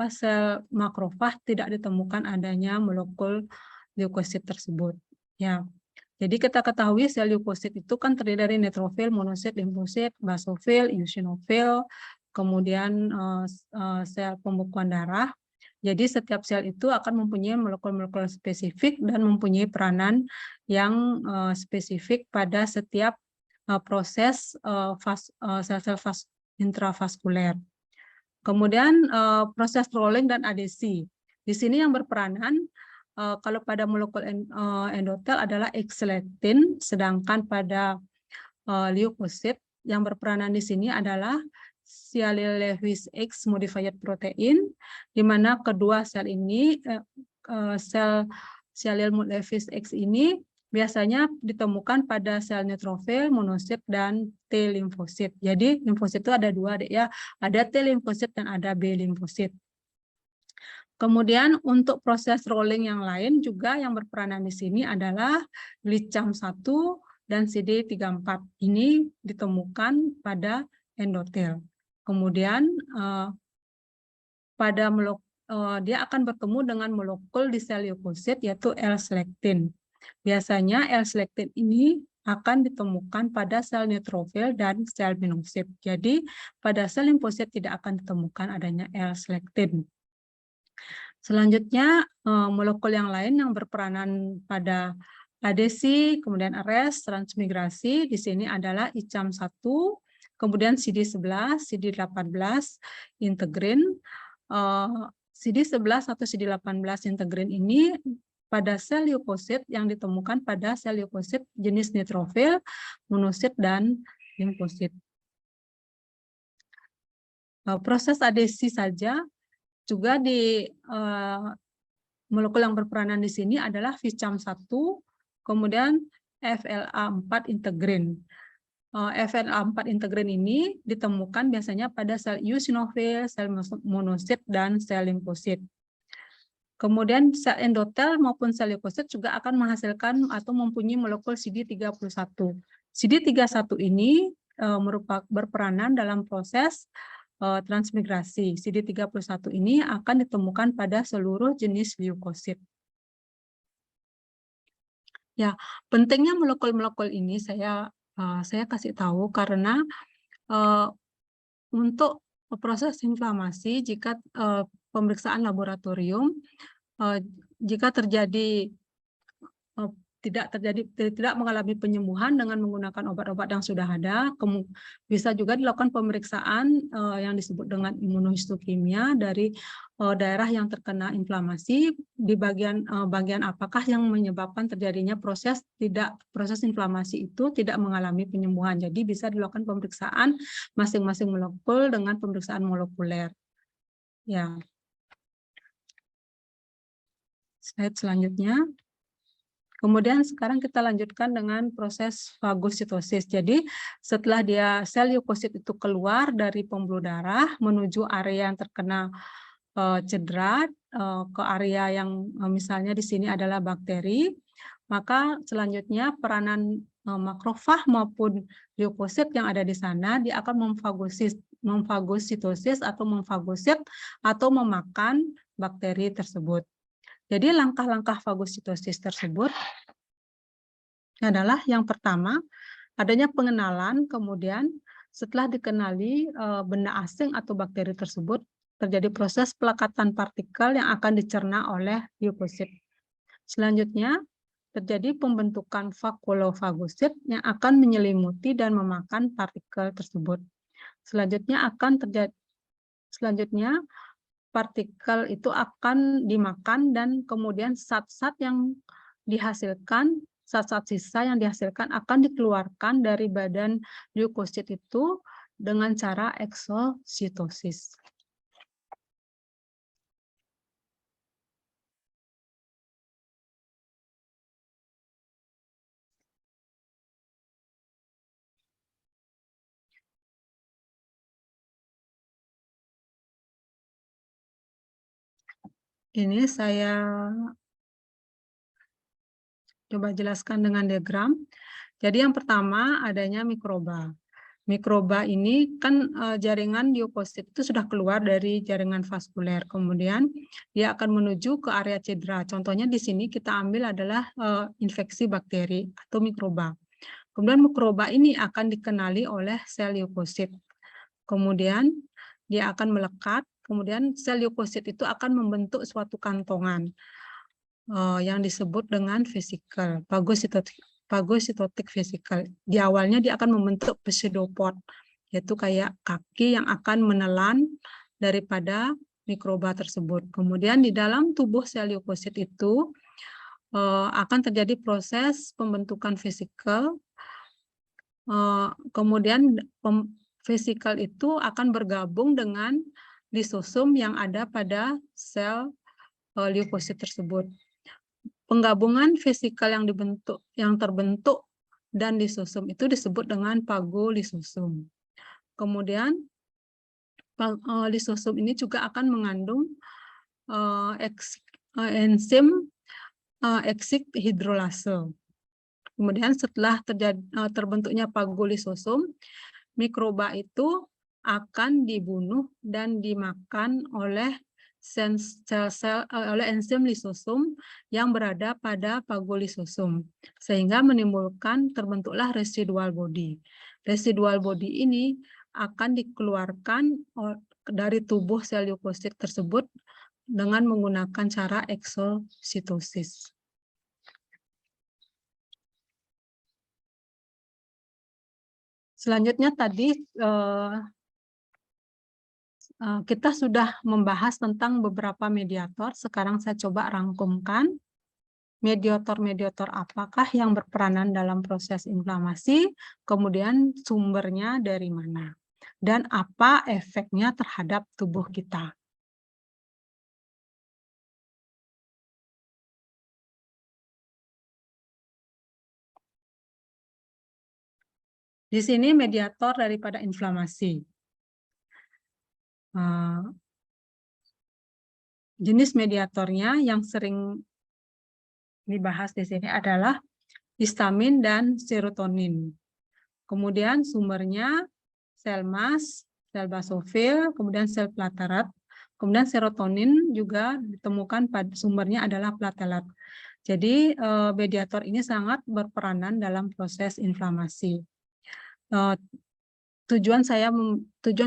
sel makrofag tidak ditemukan adanya molekul leukosit tersebut. Ya, jadi kita ketahui sel leukosit itu kan terdiri dari neutrofil, monosit, limfosit, basofil, eosinofil, kemudian sel pembekuan darah. Jadi setiap sel itu akan mempunyai molekul-molekul spesifik dan mempunyai peranan yang spesifik pada setiap proses sel-sel intravaskuler. Kemudian proses rolling dan adesi. Di sini yang berperanan kalau pada molekul endotel adalah X-selektin, sedangkan pada leukosit yang berperanan di sini adalah sialyl Lewis X modified protein, di mana kedua sel ini sel sialyl Lewis X ini biasanya ditemukan pada sel neutrofil, monosit, dan T limfosit. Jadi limfosit itu ada dua ya, ada T limfosit dan ada B limfosit. Kemudian untuk proses rolling yang lain juga yang berperanan di sini adalah glicam 1 dan CD34. Ini ditemukan pada endotel. Kemudian dia akan bertemu dengan molekul di sel leukosit yaitu L-selektin. Biasanya L-selektin ini akan ditemukan pada sel neutrofil dan sel menosit. Jadi pada sel limfosit tidak akan ditemukan adanya L-selektin. Selanjutnya molekul yang lain yang berperanan pada adesi, kemudian arrest, transmigrasi di sini adalah ICAM 1, kemudian CD11, CD18, integrin. CD11 atau CD18 integrin ini pada sel leukosit yang ditemukan pada sel leukosit jenis neutrofil, monosit, dan limfosit. Proses adesi saja juga di molekul yang berperanan di sini adalah VCAM1, kemudian FLA4 integrin. FLA4 integrin ini ditemukan biasanya pada sel eosinofil, sel monosit, dan sel limfosit. Kemudian sel endotel maupun sel leukosit juga akan menghasilkan atau mempunyai molekul CD31. CD31 ini berperanan dalam proses transmigrasi. CD31 ini akan ditemukan pada seluruh jenis leukosit. Ya, pentingnya molekul-molekul ini saya kasih tahu karena untuk proses inflamasi jika pemeriksaan laboratorium jika terjadi tidak mengalami penyembuhan dengan menggunakan obat-obat yang sudah ada, bisa juga dilakukan pemeriksaan yang disebut dengan imunohistokimia dari daerah yang terkena inflamasi di bagian apakah yang menyebabkan terjadinya proses inflamasi itu tidak mengalami penyembuhan. Jadi bisa dilakukan pemeriksaan masing-masing molekul dengan pemeriksaan molekuler. Ya. Slide selanjutnya. Kemudian sekarang kita lanjutkan dengan proses fagositosis. Jadi setelah sel leukosit itu keluar dari pembuluh darah menuju area yang terkena cedera ke area yang misalnya di sini adalah bakteri, maka selanjutnya peranan makrofag maupun leukosit yang ada di sana dia akan memfagositosis atau memfagosit atau memakan bakteri tersebut. Jadi langkah-langkah fagositosis tersebut adalah yang pertama, adanya pengenalan, kemudian setelah dikenali benda asing atau bakteri tersebut, terjadi proses pelekatan partikel yang akan dicerna oleh leukosit. Selanjutnya, terjadi pembentukan vakuolofagosit yang akan menyelimuti dan memakan partikel tersebut. Selanjutnya partikel itu akan dimakan dan kemudian zat-zat sisa yang dihasilkan akan dikeluarkan dari badan leukosit itu dengan cara eksositosis. Ini saya coba jelaskan dengan diagram. Jadi yang pertama adanya mikroba. Mikroba ini kan jaringan leukosit itu sudah keluar dari jaringan vaskuler. Kemudian dia akan menuju ke area cedera. Contohnya di sini kita ambil adalah infeksi bakteri atau mikroba. Kemudian mikroba ini akan dikenali oleh sel leukosit. Kemudian dia akan melekat. Kemudian sel leukosit itu akan membentuk suatu kantongan yang disebut dengan vesikel, pagositotic vesicle. Di awalnya dia akan membentuk pseudopod, yaitu kayak kaki yang akan menelan daripada mikroba tersebut. Kemudian di dalam tubuh sel leukosit itu akan terjadi proses pembentukan vesikel. Kemudian vesikel itu akan bergabung dengan lisosum yang ada pada sel leukosit tersebut. Penggabungan vesikel yang terbentuk dan lisosum itu disebut dengan pagolisosum. Kemudian lisosum ini juga akan mengandung enzim eksik hidrolase. Kemudian setelah terbentuknya pagolisosum, mikroba itu akan dibunuh dan dimakan oleh enzim lisosum yang berada pada pagolisosum, sehingga terbentuklah residual body. Residual body ini akan dikeluarkan dari tubuh sel leukosit tersebut dengan menggunakan cara eksositosis. Selanjutnya tadi kita sudah membahas tentang beberapa mediator. Sekarang saya coba rangkumkan. mediator-mediator apakah yang berperanan dalam proses inflamasi, kemudian sumbernya dari mana, dan apa efeknya terhadap tubuh kita. Di sini mediator daripada inflamasi. Jenis mediatornya yang sering dibahas di sini adalah histamin dan serotonin. Kemudian sumbernya sel mast, sel basofil, kemudian sel platelet. Kemudian serotonin juga ditemukan pada sumbernya adalah platelet. Jadi mediator ini sangat berperanan dalam proses inflamasi. Tujuan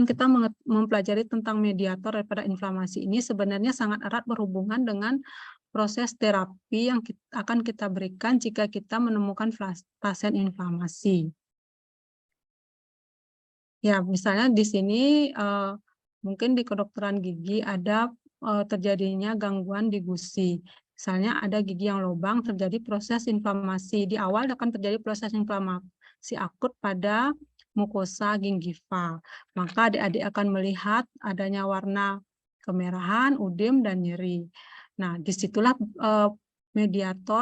kita mempelajari tentang mediator daripada inflamasi ini sebenarnya sangat erat berhubungan dengan proses terapi yang akan kita berikan jika kita menemukan pasien inflamasi. Ya, misalnya di sini mungkin di kedokteran gigi ada terjadinya gangguan di gusi. Misalnya ada gigi yang lubang, terjadi proses inflamasi. Di awal akan terjadi proses inflamasi akut pada mukosa gingiva. Maka adik-adik akan melihat adanya warna kemerahan, udem, dan nyeri. Nah, disitulah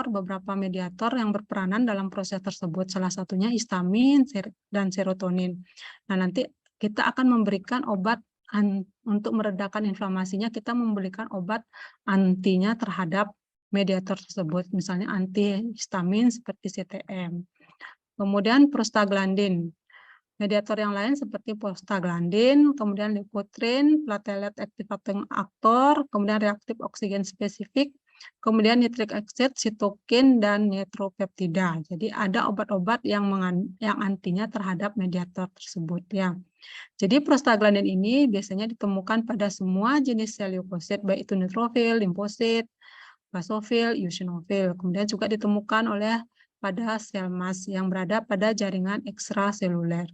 beberapa mediator yang berperanan dalam proses tersebut. Salah satunya histamin dan serotonin. Nah, nanti kita akan memberikan obat untuk meredakan inflamasinya, kita memberikan obat antinya terhadap mediator tersebut, misalnya antihistamin seperti CTM. Kemudian prostaglandin. Mediator yang lain seperti prostaglandin, kemudian leukotriene, platelet activating actor, kemudian reaktif oksigen spesifik, kemudian nitric acid, sitokin, dan nitropeptida. Jadi ada obat-obat yang antinya terhadap mediator tersebut ya. Jadi prostaglandin ini biasanya ditemukan pada semua jenis sel leukosit, baik itu neutrofil, limfosit, basofil, eosinofil. Kemudian juga ditemukan pada sel mast yang berada pada jaringan ekstravaskuler.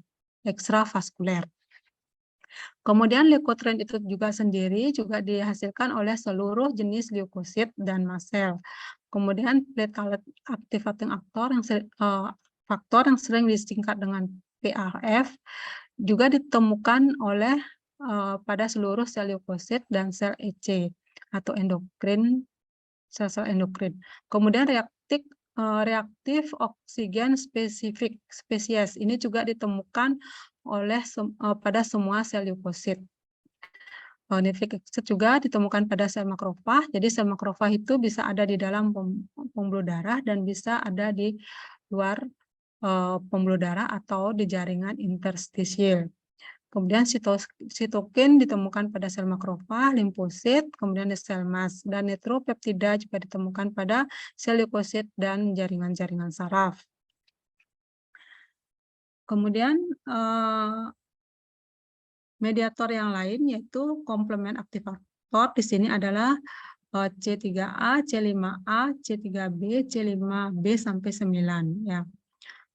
Kemudian leukotriene itu juga dihasilkan oleh seluruh jenis leukosit dan mast cell. Kemudian platelet activating faktor yang sering disingkat dengan PAF juga ditemukan pada seluruh sel leukosit dan sel EC atau endokrin, sel-sel endokrin. Kemudian reaktif oksigen spesies ini juga ditemukan pada semua sel leukosit. Nitric acid juga ditemukan pada sel makrofag. Jadi sel makrofag itu bisa ada di dalam pembuluh darah dan bisa ada di luar pembuluh darah atau di jaringan interstisial. Kemudian sitokin ditemukan pada sel makrofag, limfosit, kemudian di sel mast, dan nitropeptida juga ditemukan pada sel leukosit dan jaringan-jaringan saraf. Kemudian mediator yang lain yaitu komplement aktivator di sini adalah C3A, C5A, C3B, C5B sampai 9 ya.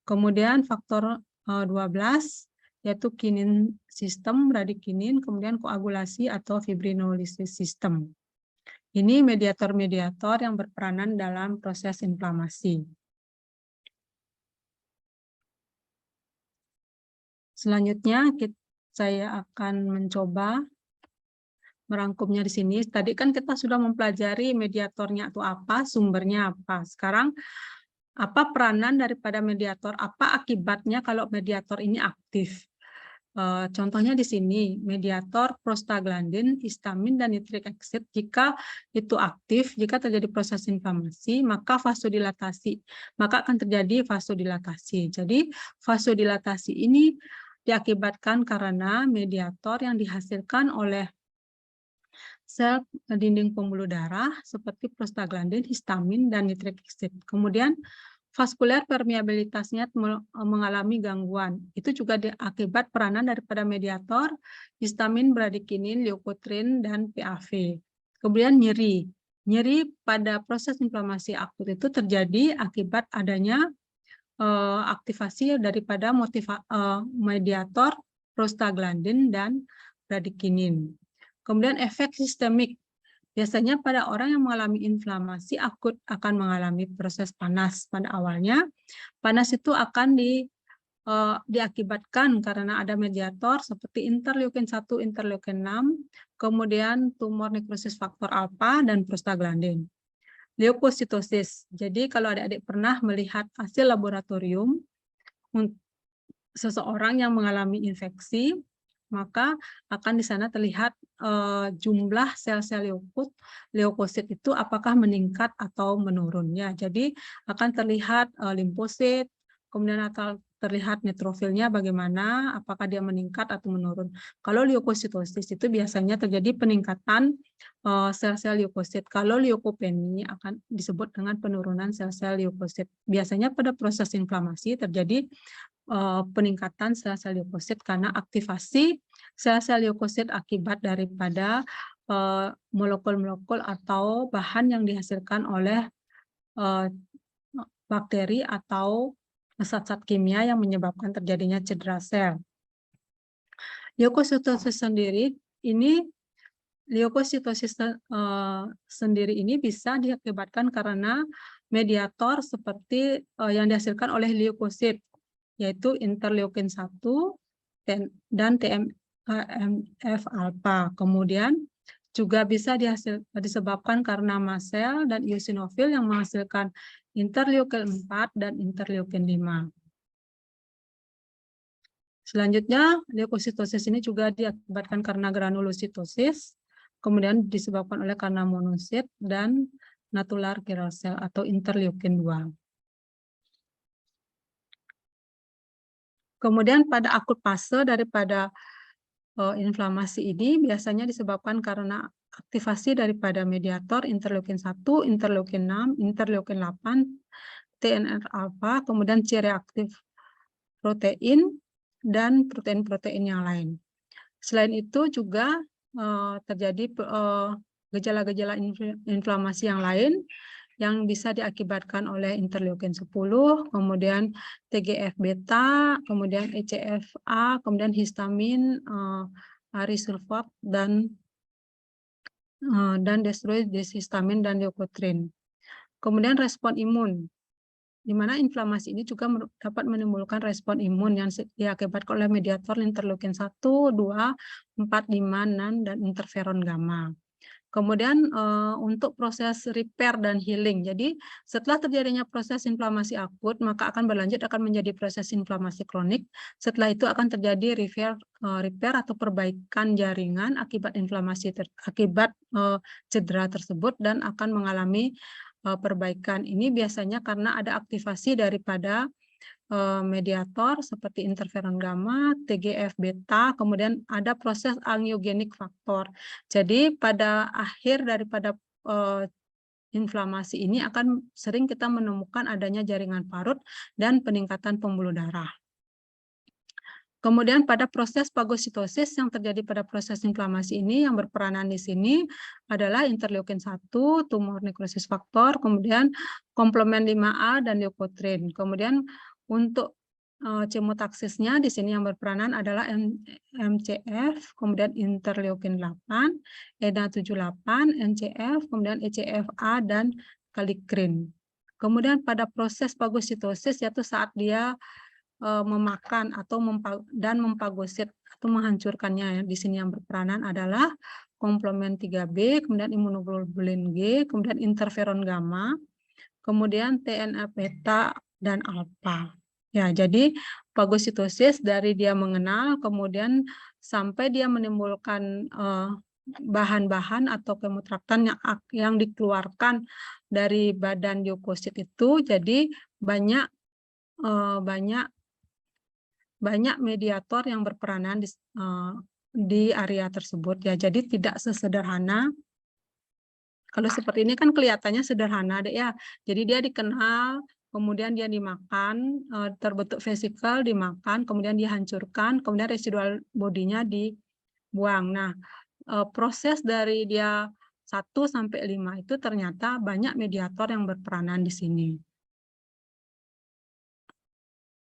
Kemudian faktor 12 yaitu kinin sistem, bradikinin, kemudian koagulasi atau fibrinolisis sistem. Ini mediator-mediator yang berperanan dalam proses inflamasi. Selanjutnya saya akan mencoba merangkumnya di sini. Tadi kan kita sudah mempelajari mediatornya itu apa, sumbernya apa. Sekarang apa peranan daripada mediator, apa akibatnya kalau mediator ini aktif. Contohnya di sini, mediator prostaglandin, histamin, dan nitric acid, jika itu aktif, jika terjadi proses inflamasi, maka akan terjadi vasodilatasi. Jadi, vasodilatasi ini diakibatkan karena mediator yang dihasilkan oleh sel dinding pembuluh darah seperti prostaglandin, histamin, dan nitric acid. Kemudian, vaskuler permeabilitasnya mengalami gangguan. Itu juga akibat peranan daripada mediator, histamin, bradikinin, leukotriene, dan PAV. Kemudian nyeri. Nyeri pada proses inflamasi akut itu terjadi akibat adanya aktivasi daripada mediator prostaglandin dan bradikinin. Kemudian efek sistemik. Biasanya pada orang yang mengalami inflamasi akut akan mengalami proses panas pada awalnya. Panas itu akan diakibatkan karena ada mediator seperti interleukin 1, interleukin 6, kemudian tumor nekrosis faktor alfa dan prostaglandin. Leukositosis. Jadi kalau adik-adik pernah melihat hasil laboratorium seseorang yang mengalami infeksi, maka akan di sana terlihat jumlah sel-sel leukosit itu apakah meningkat atau menurun. Ya, jadi akan terlihat limfosit, kemudian akan terlihat neutrofilnya bagaimana, apakah dia meningkat atau menurun. Kalau leukositosis itu biasanya terjadi peningkatan sel-sel leukosit. Kalau leukopenia akan disebut dengan penurunan sel-sel leukosit. Biasanya pada proses inflamasi terjadi peningkatan sel-sel leukosit karena aktivasi sel-sel leukosit akibat daripada molekul-molekul atau bahan yang dihasilkan oleh bakteri atau zat-zat kimia yang menyebabkan terjadinya cedera sel. Leukositosis sendiri ini sendiri ini bisa diakibatkan karena mediator seperti yang dihasilkan oleh leukosit, yaitu interleukin 1 dan TNF alfa. Kemudian juga bisa disebabkan karena mast cell dan eosinofil yang menghasilkan interleukin 4 dan interleukin 5. Selanjutnya, leukositosis ini juga diakibatkan karena granulositosis, kemudian disebabkan oleh karena monosit dan natular killer cell atau interleukin 2. Kemudian pada akut fase daripada inflamasi ini biasanya disebabkan karena aktivasi daripada mediator interleukin 1, interleukin 6, interleukin 8, TNF alfa, kemudian C-reaktif protein, dan protein-protein yang lain. Selain itu juga terjadi gejala-gejala inflamasi yang lain yang bisa diakibatkan oleh interleukin 10, kemudian TGF-beta, kemudian ECFA, kemudian histamin, arisulfat, dan destroy deshistamin dan leukotrin. Kemudian respon imun, di mana inflamasi ini juga dapat menimbulkan respon imun yang diakibatkan oleh mediator interleukin 1, 2, 4, 5, 6, dan interferon gamma. Kemudian untuk proses repair dan healing, jadi setelah terjadinya proses inflamasi akut, maka akan berlanjut akan menjadi proses inflamasi kronik. Setelah itu akan terjadi repair atau perbaikan jaringan akibat inflamasi akibat cedera tersebut dan akan mengalami perbaikan. Ini biasanya karena ada aktivasi daripada mediator seperti interferon gamma, TGF-beta, kemudian ada proses angiogenik faktor. Jadi pada akhir daripada inflamasi ini akan sering kita menemukan adanya jaringan parut dan peningkatan pembuluh darah. Kemudian pada proses fagositosis yang terjadi pada proses inflamasi ini yang berperanan di sini adalah interleukin 1, tumor nekrosis faktor, kemudian komplement 5A dan leukotrin. Kemudian untuk chemotaxisnya di sini yang berperanan adalah MCF, kemudian interleukin 8, EDA78, NCF, kemudian ECFA dan kallikrein. Kemudian pada proses fagositosis yaitu saat dia memakan atau mempagosit atau menghancurkannya. Di sini yang berperanan adalah komplement 3B, kemudian imunoglobulin G, kemudian interferon gamma, kemudian TNF-beta dan alfa. Ya, jadi fagositosis dari dia mengenal, kemudian sampai dia menimbulkan bahan-bahan atau kemotraktan yang dikeluarkan dari badan leukosit itu, jadi banyak mediator yang berperanan di area tersebut ya. Jadi tidak sesederhana kalau seperti ini kan kelihatannya sederhana deh ya. Jadi dia dikenal, kemudian dia dimakan, terbentuk vesikel dimakan, kemudian dihancurkan, kemudian residual bodinya dibuang. Nah, proses dari dia 1 sampai 5 itu ternyata banyak mediator yang berperanan di sini.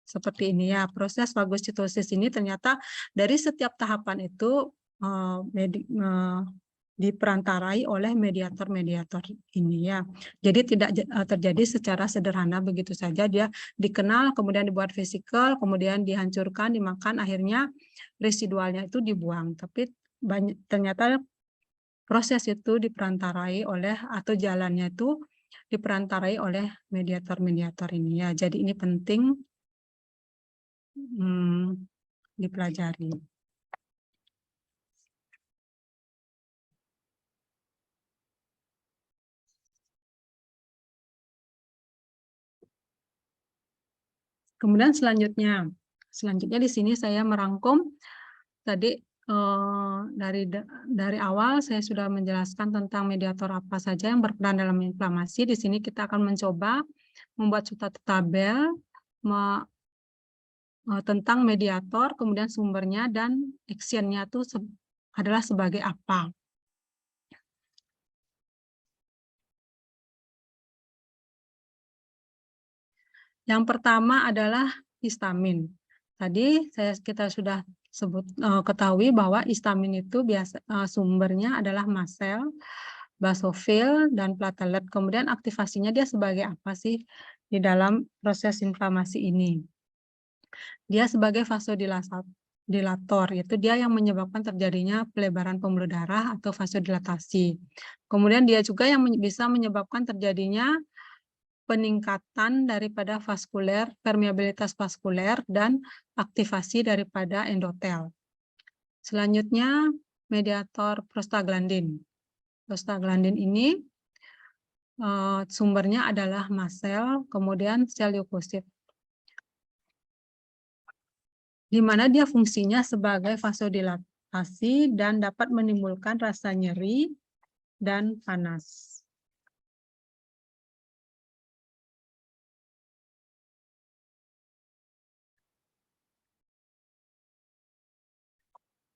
Seperti ini ya, proses fagositosis ini ternyata dari setiap tahapan itu diperantarai oleh mediator-mediator ini ya. Jadi tidak terjadi secara sederhana begitu saja, dia dikenal, kemudian dibuat vesikel, kemudian dihancurkan, dimakan, akhirnya residualnya itu dibuang. Tapi ternyata proses itu diperantarai oleh atau jalannya itu diperantarai oleh mediator-mediator ini ya. Jadi ini penting dipelajari. Kemudian selanjutnya di sini saya merangkum tadi dari awal saya sudah menjelaskan tentang mediator apa saja yang berperan dalam inflamasi. Di sini kita akan mencoba membuat suatu tabel tentang mediator, kemudian sumbernya dan actionnya itu adalah sebagai apa. Yang pertama adalah histamin. Tadi kita sudah ketahui bahwa histamin itu sumbernya adalah mast cell, basofil, dan platelet. Kemudian aktivasinya dia sebagai apa sih di dalam proses inflamasi ini? Dia sebagai vasodilator, yaitu dia yang menyebabkan terjadinya pelebaran pembuluh darah atau vasodilatasi. Kemudian dia juga yang bisa menyebabkan terjadinya peningkatan daripada permeabilitas vaskuler dan aktivasi daripada endotel. Selanjutnya, mediator prostaglandin. Prostaglandin ini sumbernya adalah mast cell, kemudian sel leukosit, di mana dia fungsinya sebagai vasodilatasi dan dapat menimbulkan rasa nyeri dan panas.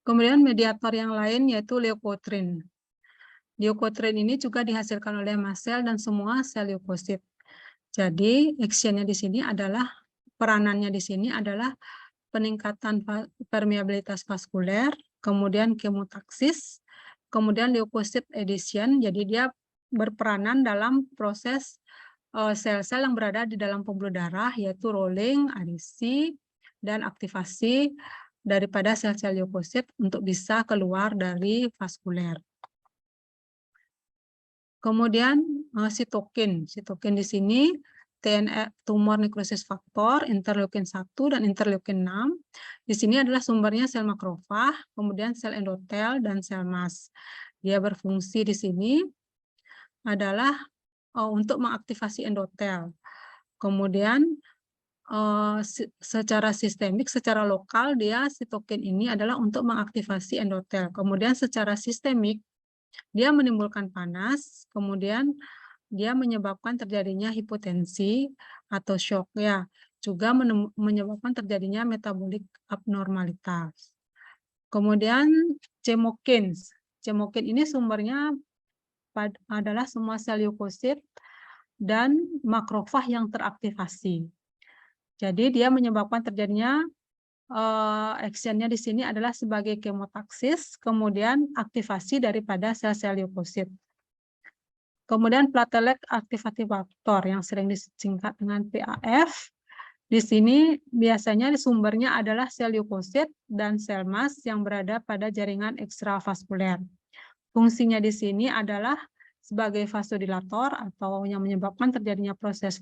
Kemudian mediator yang lain yaitu leukotrin. Leukotrin ini juga dihasilkan oleh mast cell dan semua sel leukosit. Jadi actionnya di sini adalah, peranannya di sini adalah peningkatan permeabilitas vaskuler, kemudian kemotaksis, kemudian leukosit adhesion. Jadi dia berperanan dalam proses sel-sel yang berada di dalam pembuluh darah, yaitu rolling, adhesi, dan aktivasi daripada sel-sel leukosit untuk bisa keluar dari vaskuler. Kemudian sitokin. Sitokin di sini TNF, tumor necrosis factor, interleukin 1 dan interleukin 6. Di sini adalah sumbernya sel makrofag, kemudian sel endotel dan sel mast. Dia berfungsi di sini adalah untuk mengaktifasi endotel. Kemudian secara sistemik, secara lokal dia sitokin ini adalah untuk mengaktifasi endotel. Kemudian secara sistemik dia menimbulkan panas, kemudian dia menyebabkan terjadinya hipotensi atau shock ya, juga menyebabkan terjadinya metabolik abnormalitas. Kemudian cemokin. Cemokin ini sumbernya adalah semua sel leukosit dan makrofag yang teraktivasi. Jadi dia menyebabkan terjadinya actionnya di sini adalah sebagai kemotaksis, kemudian aktivasi daripada sel-sel leukosit. Kemudian platelet activating factor yang sering disingkat dengan PAF. Di sini biasanya sumbernya adalah sel leukosit dan sel mast yang berada pada jaringan ekstravaskuler. Fungsinya di sini adalah sebagai vasodilator atau yang menyebabkan terjadinya proses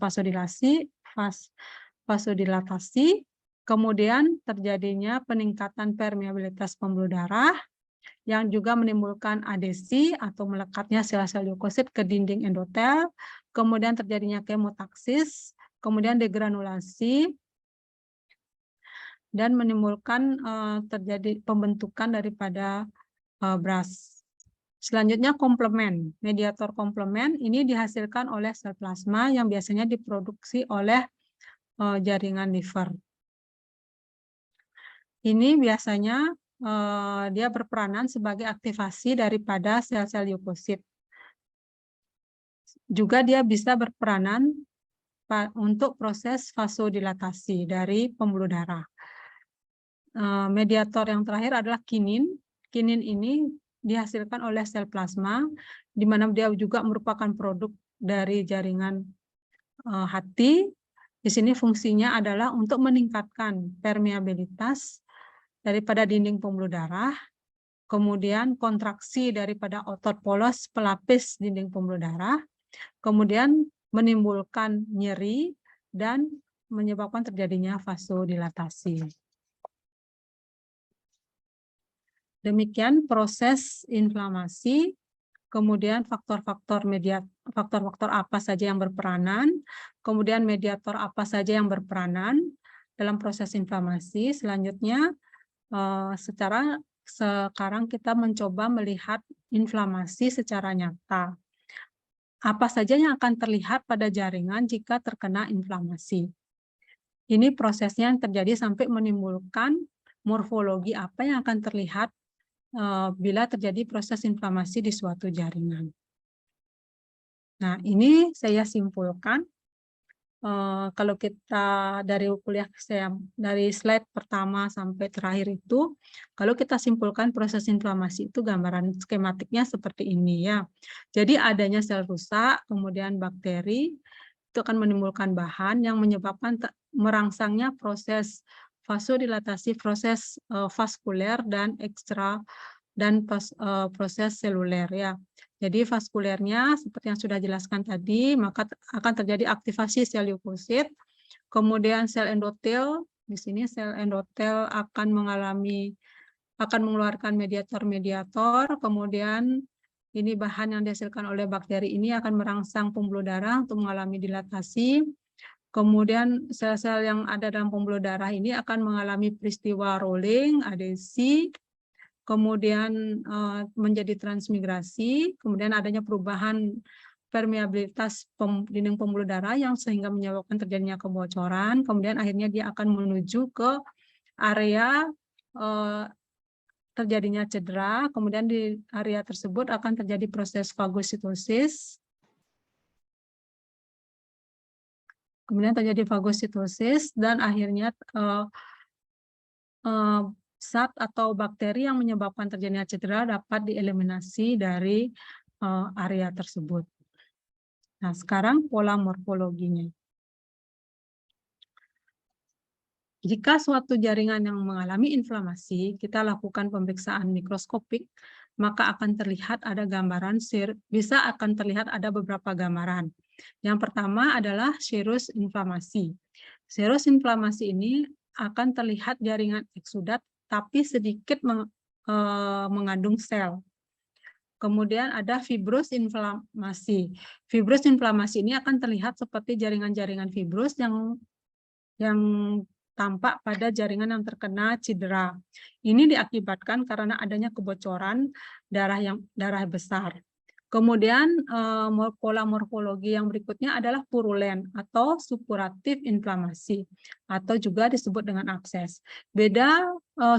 vasodilatasi, kemudian terjadinya peningkatan permeabilitas pembuluh darah, yang juga menimbulkan adhesi atau melekatnya sel-sel leukosit ke dinding endotel, kemudian terjadinya kemotaksis, kemudian degranulasi, dan menimbulkan terjadi pembentukan daripada BRAS. Selanjutnya komplemen. Mediator komplemen ini dihasilkan oleh sel plasma yang biasanya diproduksi oleh jaringan liver. Ini biasanya dia berperanan sebagai aktivasi daripada sel-sel leukosit. Juga dia bisa berperanan untuk proses vasodilatasi dari pembuluh darah. Mediator yang terakhir adalah kinin. Kinin ini dihasilkan oleh sel plasma, di mana dia juga merupakan produk dari jaringan hati. Di sini fungsinya adalah untuk meningkatkan permeabilitas daripada dinding pembuluh darah, kemudian kontraksi daripada otot polos pelapis dinding pembuluh darah, kemudian menimbulkan nyeri dan menyebabkan terjadinya vasodilatasi. Demikian proses inflamasi, kemudian faktor-faktor apa saja yang berperanan, kemudian mediator apa saja yang berperanan dalam proses inflamasi. Selanjutnya, sekarang kita mencoba melihat inflamasi secara nyata. Apa saja yang akan terlihat pada jaringan jika terkena inflamasi? Ini prosesnya yang terjadi sampai menimbulkan morfologi apa yang akan terlihat bila terjadi proses inflamasi di suatu jaringan. Nah, ini saya simpulkan. Kalau kita dari kuliah dari slide pertama sampai terakhir itu, kalau kita simpulkan proses inflamasi itu gambaran skematiknya seperti ini ya. Jadi adanya sel rusak, kemudian bakteri itu akan menimbulkan bahan yang menyebabkan merangsangnya proses vasodilatasi, proses vaskuler dan proses seluler ya. Jadi vaskulernya seperti yang sudah dijelaskan tadi, maka akan terjadi aktivasi sel leukosit, kemudian sel endotel, di sini sel endotel akan mengeluarkan mediator-mediator, kemudian ini bahan yang dihasilkan oleh bakteri ini akan merangsang pembuluh darah untuk mengalami dilatasi, kemudian sel-sel yang ada dalam pembuluh darah ini akan mengalami peristiwa rolling, adesi, kemudian menjadi transmigrasi, kemudian adanya perubahan permeabilitas dinding pembuluh darah yang sehingga menyebabkan terjadinya kebocoran, kemudian akhirnya dia akan menuju ke area terjadinya cedera, kemudian di area tersebut akan terjadi proses fagositosis, kemudian terjadi fagositosis, dan akhirnya zat atau bakteri yang menyebabkan terjadinya cedera dapat dieliminasi dari area tersebut. Nah, sekarang pola morfologinya. Jika suatu jaringan yang mengalami inflamasi, kita lakukan pemeriksaan mikroskopik, maka akan terlihat ada gambaran, bisa akan terlihat ada beberapa gambaran. Yang pertama adalah serus inflamasi. Serus inflamasi ini akan terlihat jaringan eksudat tapi sedikit mengandung sel. Kemudian ada fibrus inflamasi. Fibrus inflamasi ini akan terlihat seperti jaringan-jaringan fibrus yang tampak pada jaringan yang terkena cedera. Ini diakibatkan karena adanya kebocoran darah besar. Kemudian pola morfologi yang berikutnya adalah purulen atau supuratif inflamasi atau juga disebut dengan abses. Beda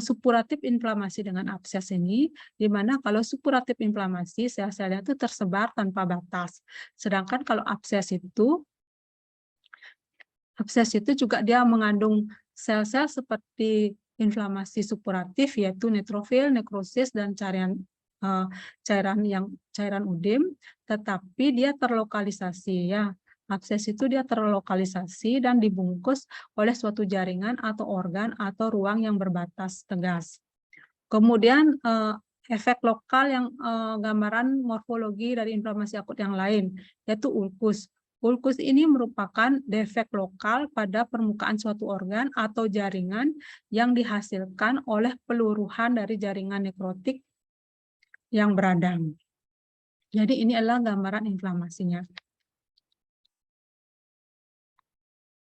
supuratif inflamasi dengan abses ini, di mana kalau supuratif inflamasi sel-selnya itu tersebar tanpa batas. Sedangkan kalau abses itu juga dia mengandung sel-sel seperti inflamasi supuratif yaitu neutrofil, nekrosis, dan cairan udim, tetapi dia terlokalisasi ya. Abses itu dia terlokalisasi dan dibungkus oleh suatu jaringan atau organ atau ruang yang berbatas tegas. Kemudian efek lokal yang gambaran morfologi dari inflamasi akut yang lain yaitu ulkus. Ulkus ini merupakan defek lokal pada permukaan suatu organ atau jaringan yang dihasilkan oleh peluruhan dari jaringan nekrotik yang beradang. Jadi ini adalah gambaran inflamasinya.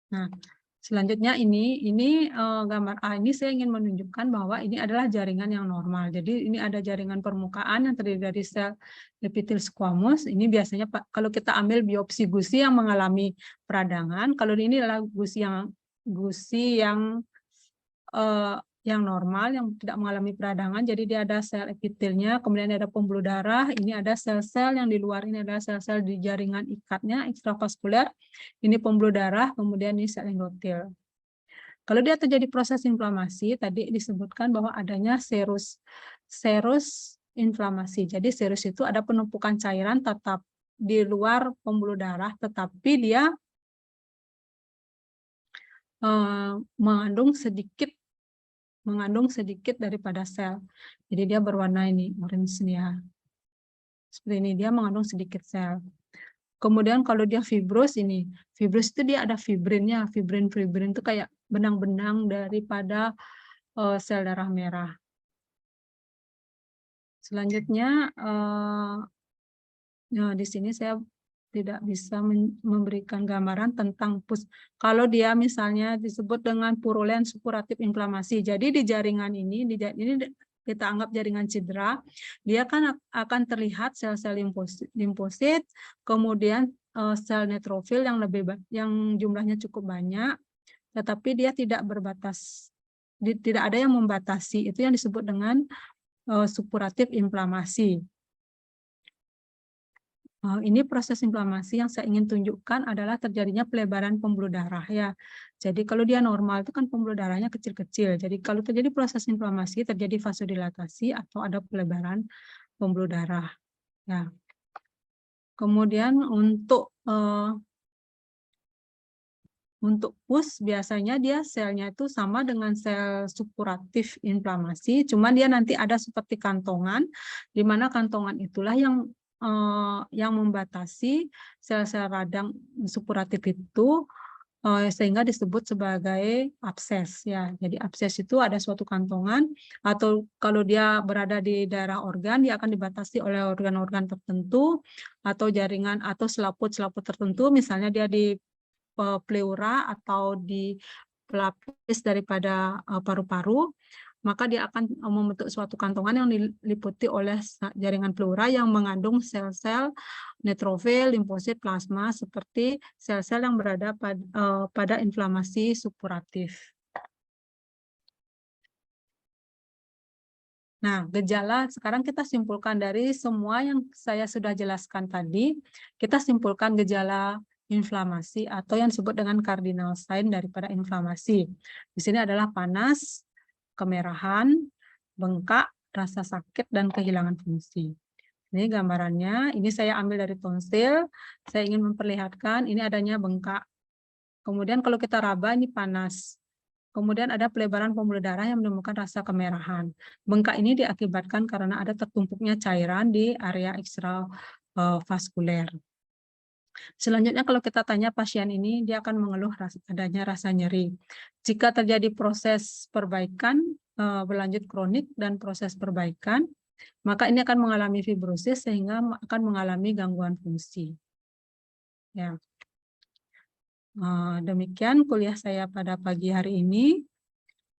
Nah, selanjutnya ini gambar A ini saya ingin menunjukkan bahwa ini adalah jaringan yang normal. Jadi ini ada jaringan permukaan yang terdiri dari sel epitel squamous. Ini biasanya kalau kita ambil biopsi gusi yang mengalami peradangan, kalau ini adalah gusi yang normal, yang tidak mengalami peradangan, jadi dia ada sel epitelnya, kemudian ada pembuluh darah, ini ada sel-sel yang di luar, ini ada sel-sel di jaringan ikatnya, ekstravaskuler, ini pembuluh darah, kemudian ini sel endotel. Kalau dia terjadi proses inflamasi, tadi disebutkan bahwa adanya serus inflamasi. Jadi serus itu ada penumpukan cairan tetap di luar pembuluh darah, tetapi dia mengandung sedikit daripada sel. Jadi dia berwarna ini orange ya. Seperti ini, dia mengandung sedikit sel. Kemudian kalau dia fibros fibros itu dia ada fibrinnya. Fibrin itu kayak benang-benang daripada sel darah merah. Selanjutnya, di sini saya tidak bisa memberikan gambaran tentang pus. Kalau dia misalnya disebut dengan purulen supuratif inflamasi. Jadi di jaringan ini kita anggap jaringan cedera, dia kan akan terlihat sel-sel limfosit, kemudian sel neutrofil yang jumlahnya cukup banyak, tetapi dia tidak berbatas, tidak ada yang membatasi. Itu yang disebut dengan supuratif inflamasi. Ini proses inflamasi yang saya ingin tunjukkan adalah terjadinya pelebaran pembuluh darah ya. Jadi kalau dia normal itu kan pembuluh darahnya kecil-kecil. Jadi kalau terjadi proses inflamasi terjadi vasodilatasi atau ada pelebaran pembuluh darah. Ya. Kemudian untuk pus biasanya dia selnya itu sama dengan sel supuratif inflamasi, cuman dia nanti ada seperti kantongan, di mana kantongan itulah yang membatasi sel-sel radang supuratif itu sehingga disebut sebagai abses ya. Jadi abses itu ada suatu kantongan, atau kalau dia berada di daerah organ dia akan dibatasi oleh organ-organ tertentu atau jaringan atau selaput-selaput tertentu, misalnya dia di pleura atau di pelapis daripada paru-paru, maka dia akan membentuk suatu kantongan yang diliputi oleh jaringan pleura yang mengandung sel-sel neutrofil, limfosit, plasma, seperti sel-sel yang berada pada inflamasi supuratif. Nah, gejala sekarang kita simpulkan dari semua yang saya sudah jelaskan tadi, kita simpulkan gejala inflamasi atau yang disebut dengan cardinal sign daripada inflamasi. Di sini adalah panas, kemerahan, bengkak, rasa sakit, dan kehilangan fungsi. Ini gambarannya, ini saya ambil dari tonsil, saya ingin memperlihatkan ini adanya bengkak. Kemudian kalau kita raba ini panas. Kemudian ada pelebaran pembuluh darah yang menemukan rasa kemerahan. Bengkak ini diakibatkan karena ada tertumpuknya cairan di area ekstravaskuler. Selanjutnya kalau kita tanya pasien ini, dia akan mengeluh adanya rasa nyeri. Jika terjadi proses perbaikan, berlanjut kronik dan proses perbaikan, maka ini akan mengalami fibrosis sehingga akan mengalami gangguan fungsi. Ya. Demikian kuliah saya pada pagi hari ini.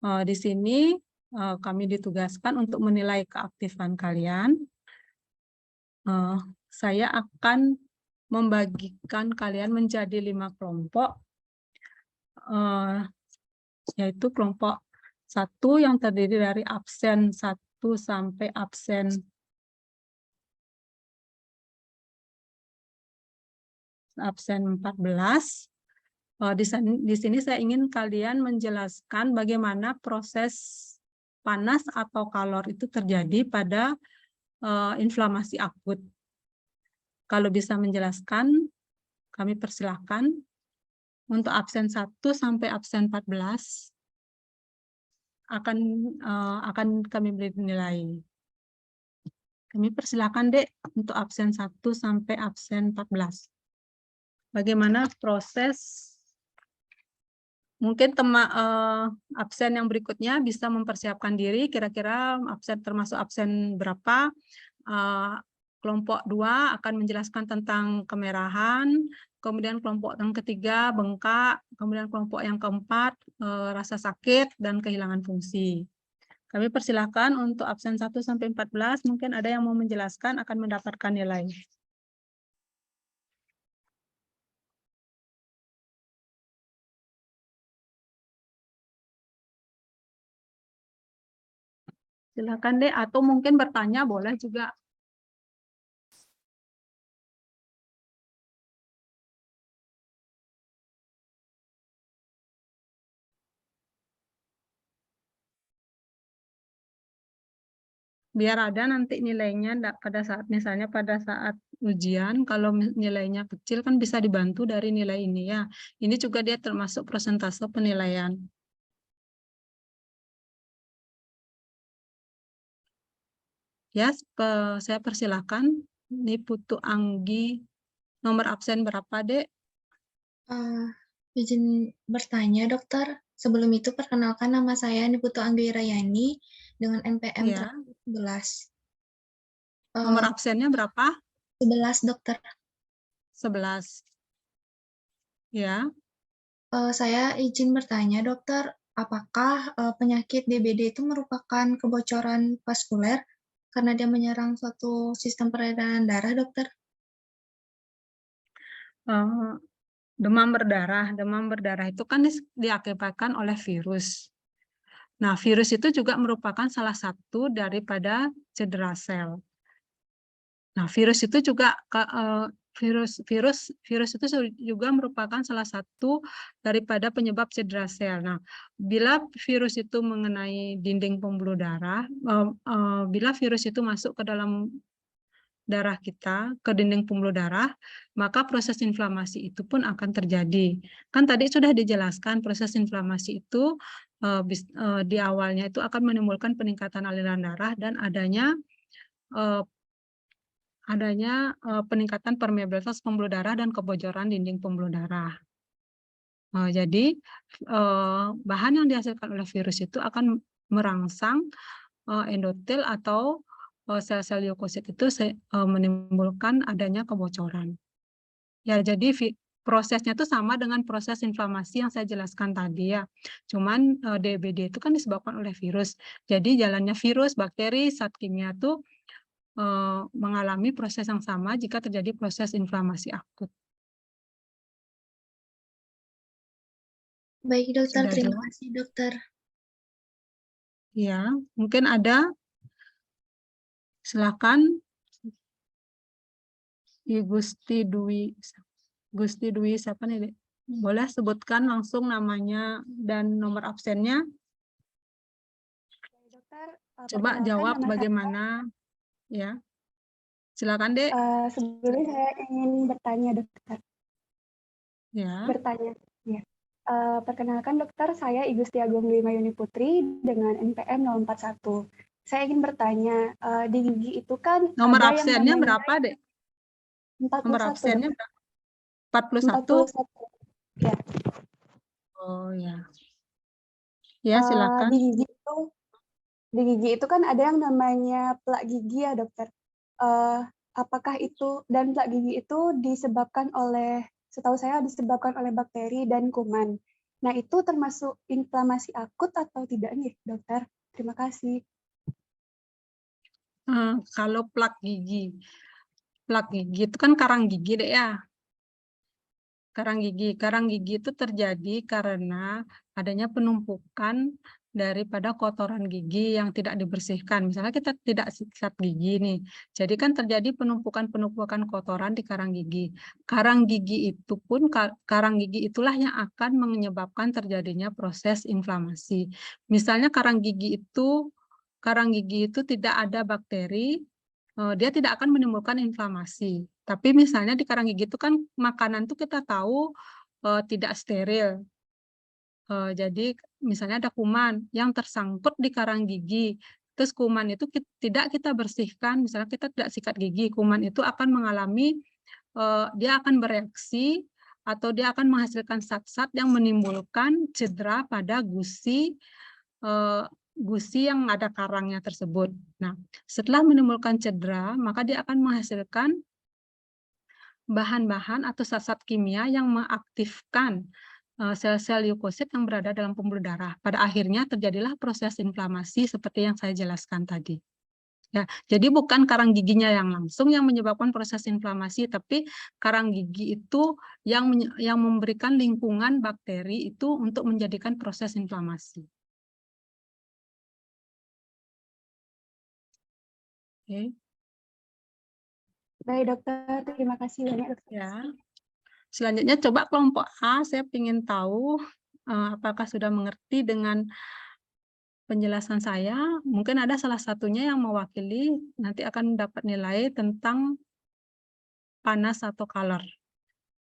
Di sini kami ditugaskan untuk menilai keaktifan kalian. Saya akan membagikan kalian menjadi 5 kelompok, yaitu kelompok 1 yang terdiri dari absen 1 sampai absen 14. Di sini saya ingin kalian menjelaskan bagaimana proses panas atau kalor itu terjadi pada inflamasi akut. Kalau bisa menjelaskan, kami persilahkan. Untuk absen 1 sampai absen 14 akan kami beri nilai. Kami persilahkan Dek untuk absen 1 sampai absen 14. Bagaimana proses, mungkin absen yang berikutnya bisa mempersiapkan diri, kira-kira absen termasuk absen berapa. Kelompok 2 akan menjelaskan tentang kemerahan, kemudian kelompok yang ketiga bengkak, kemudian kelompok yang keempat rasa sakit dan kehilangan fungsi. Kami persilahkan untuk absen 1 sampai 14, mungkin ada yang mau menjelaskan akan mendapatkan nilai. Silakan deh, atau mungkin bertanya boleh juga. biar ada nanti nilainya pada saat misalnya pada saat ujian, kalau nilainya kecil kan bisa dibantu dari nilai ini ya. Ini juga dia termasuk persentase penilaian. Ya, saya persilahkan. Ini Putu Anggi, nomor absen berapa, Dek? Izin bertanya, dokter. Sebelum itu, perkenalkan nama saya Niputu Anggi Rayani dengan NPM Ya. 11. Nomor absennya berapa? 11, dokter. 11. Ya. Saya izin bertanya, dokter. Apakah penyakit DBD itu merupakan kebocoran vaskuler karena dia menyerang suatu sistem peredaran darah, dokter? Demam berdarah itu kan diakibatkan oleh virus. Nah, virus itu juga merupakan salah satu daripada cedera sel. Nah, virus itu juga virus itu juga merupakan salah satu daripada penyebab cedera sel. Nah, bila virus itu mengenai dinding pembuluh darah, bila virus itu masuk ke dalam darah kita, ke dinding pembuluh darah, maka proses inflamasi itu pun akan terjadi. Kan tadi sudah dijelaskan proses inflamasi itu di awalnya itu akan menimbulkan peningkatan aliran darah dan adanya peningkatan permeabilitas pembuluh darah dan kebocoran dinding pembuluh darah. Jadi bahan yang dihasilkan oleh virus itu akan merangsang endotel atau sel-sel leukosit itu menimbulkan adanya kebocoran. Ya, jadi prosesnya itu sama dengan proses inflamasi yang saya jelaskan tadi ya. Cuman DBD itu kan disebabkan oleh virus. Jadi jalannya virus, bakteri, zat kimia itu mengalami proses yang sama jika terjadi proses inflamasi akut. Baik, dokter. Sudah Terima jawab? kasih, dokter. Ya, mungkin ada. Silakan. Gusti Dwi siapa nih, Dek? Boleh sebutkan langsung namanya dan nomor absennya. Dokter, Coba perkenalkan jawab nama bagaimana ya. Silakan, Dek. sebelumnya saya ingin bertanya, dokter. Ya. Bertanya, ya. Perkenalkan, dokter, saya Igusti Agung Dwi Mayuni Putri dengan NPM 041. Saya ingin bertanya, di gigi itu kan Nomor ada yang absennya namanya berapa, Dek? Nomor 41, absennya dokter. 41? 41. Ya. Oh ya. Ya, silakan. Di gigi itu kan ada yang namanya plak gigi ya, dokter. Apakah itu dan plak gigi itu disebabkan oleh, setahu saya disebabkan oleh bakteri dan kuman. Nah, itu termasuk inflamasi akut atau tidak nih, dokter? Terima kasih. Kalau plak gigi itu kan karang gigi, Dek ya. Karang gigi itu terjadi karena adanya penumpukan daripada kotoran gigi yang tidak dibersihkan. Misalnya kita tidak sikat gigi nih, jadi kan terjadi penumpukan kotoran di karang gigi. Karang gigi itulah yang akan menyebabkan terjadinya proses inflamasi. Misalnya karang gigi itu tidak ada bakteri, dia tidak akan menimbulkan inflamasi. Tapi misalnya di karang gigi itu kan makanan tuh kita tahu tidak steril. Jadi misalnya ada kuman yang tersangkut di karang gigi, terus kuman itu tidak kita bersihkan, misalnya kita tidak sikat gigi, kuman itu akan mengalami, dia akan bereaksi atau dia akan menghasilkan zat-zat yang menimbulkan cedera pada gusi yang ada karangnya tersebut. Nah, setelah menimbulkan cedera, maka dia akan menghasilkan bahan-bahan atau zat-zat kimia yang mengaktifkan sel-sel leukosit yang berada dalam pembuluh darah. Pada akhirnya terjadilah proses inflamasi seperti yang saya jelaskan tadi. Ya, jadi bukan karang giginya yang langsung yang menyebabkan proses inflamasi, tapi karang gigi itu yang memberikan lingkungan bakteri itu untuk menjadikan proses inflamasi. Oke. Baik, dokter. Terima kasih banyak, dokter. Ya. Selanjutnya coba kelompok A, saya ingin tahu apakah sudah mengerti dengan penjelasan saya, mungkin ada salah satunya yang mewakili, nanti akan dapat nilai tentang panas atau kalor.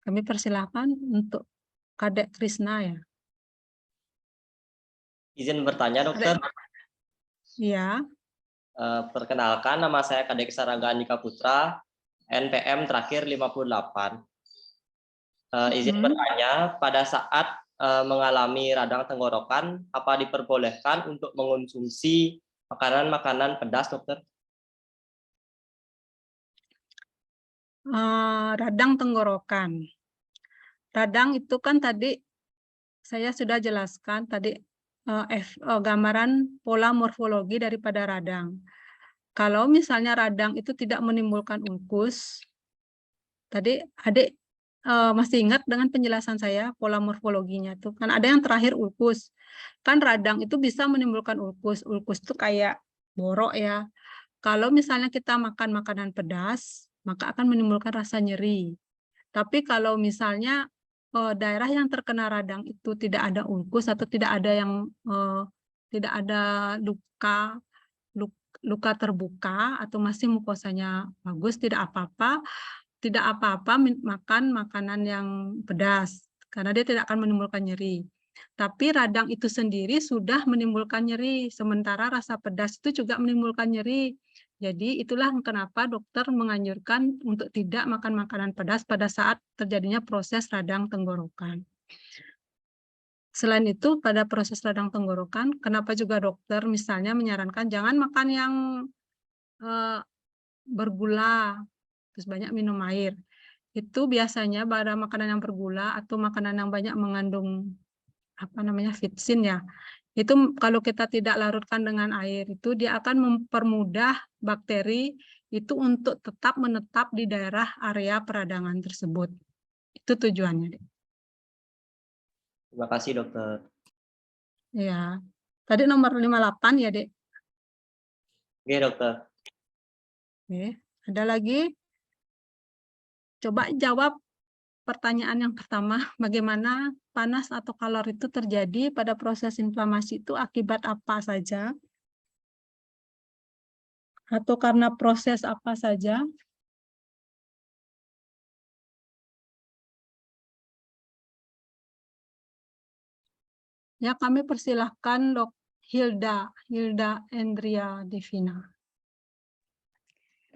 Kami persilahkan untuk Kadek Krisna ya. Izin bertanya, dokter. Iya. Perkenalkan, nama saya Kadek Saraga Andika Putra, NPM terakhir 58. Izin bertanya, pada saat mengalami radang tenggorokan, apa diperbolehkan untuk mengonsumsi makanan-makanan pedas, dokter? Radang tenggorokan. Radang itu kan tadi saya sudah jelaskan tadi gambaran pola morfologi daripada radang. Kalau misalnya radang itu tidak menimbulkan ulkus, tadi adik masih ingat dengan penjelasan saya pola morfologinya tuh kan ada yang terakhir ulkus. Kan radang itu bisa menimbulkan ulkus. Ulkus itu kayak borok ya. Kalau misalnya kita makan makanan pedas, maka akan menimbulkan rasa nyeri. Tapi kalau misalnya daerah yang terkena radang itu tidak ada ulkus atau tidak ada yang tidak ada luka terbuka atau masih mukosanya bagus, tidak apa-apa makan makanan yang pedas karena dia tidak akan menimbulkan nyeri. Tapi radang itu sendiri sudah menimbulkan nyeri, sementara rasa pedas itu juga menimbulkan nyeri. Jadi itulah kenapa dokter menganjurkan untuk tidak makan makanan pedas pada saat terjadinya proses radang tenggorokan. Selain itu, pada proses radang tenggorokan, kenapa juga dokter misalnya menyarankan jangan makan yang bergula, terus banyak minum air. Itu biasanya pada makanan yang bergula atau makanan yang banyak mengandung vitsin ya. Itu kalau kita tidak larutkan dengan air itu dia akan mempermudah bakteri itu untuk tetap menetap di daerah area peradangan tersebut. Itu tujuannya. Terima kasih, dokter. Ya. Tadi nomor 58 ya, Dek? Oke, dokter. Oke. Ada lagi? Coba jawab pertanyaan yang pertama, bagaimana panas atau kalor itu terjadi pada proses inflamasi itu akibat apa saja? Atau karena proses apa saja? Ya, kami persilahkan Dok Hilda Endria Devina.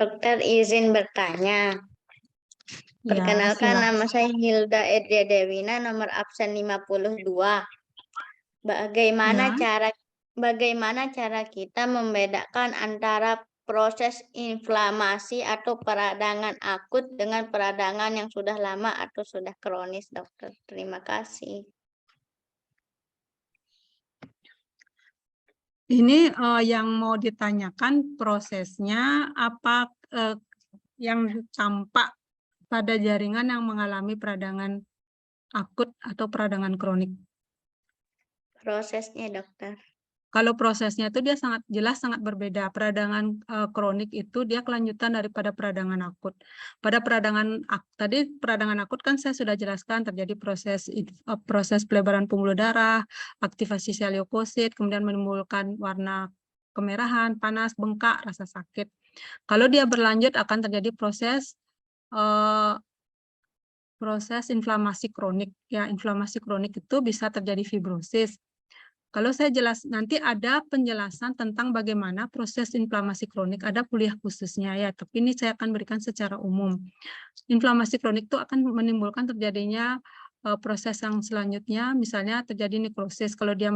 Dokter izin bertanya. Perkenalkan, Ya, nama saya Hilda Edria Devina, nomor absen 52. Bagaimana cara kita membedakan antara proses inflamasi atau peradangan akut dengan peradangan yang sudah lama atau sudah kronis, dokter? Terima kasih. Ini yang mau ditanyakan prosesnya apa yang tampak pada jaringan yang mengalami peradangan akut atau peradangan kronik. Prosesnya, dokter. Kalau prosesnya itu dia sangat jelas sangat berbeda. Peradangan kronik itu dia kelanjutan daripada peradangan akut. Pada peradangan akut kan saya sudah jelaskan terjadi proses pelebaran pembuluh darah, aktivasi sel leukosit, kemudian menimbulkan warna kemerahan, panas, bengkak, rasa sakit. Kalau dia berlanjut akan terjadi proses inflamasi kronik. Ya, inflamasi kronik itu bisa terjadi fibrosis. Kalau saya nanti ada penjelasan tentang bagaimana proses inflamasi kronik, ada kuliah khususnya ya, tapi ini saya akan berikan secara umum. Inflamasi kronik itu akan menimbulkan terjadinya proses yang selanjutnya, misalnya terjadi nekrosis. Kalau dia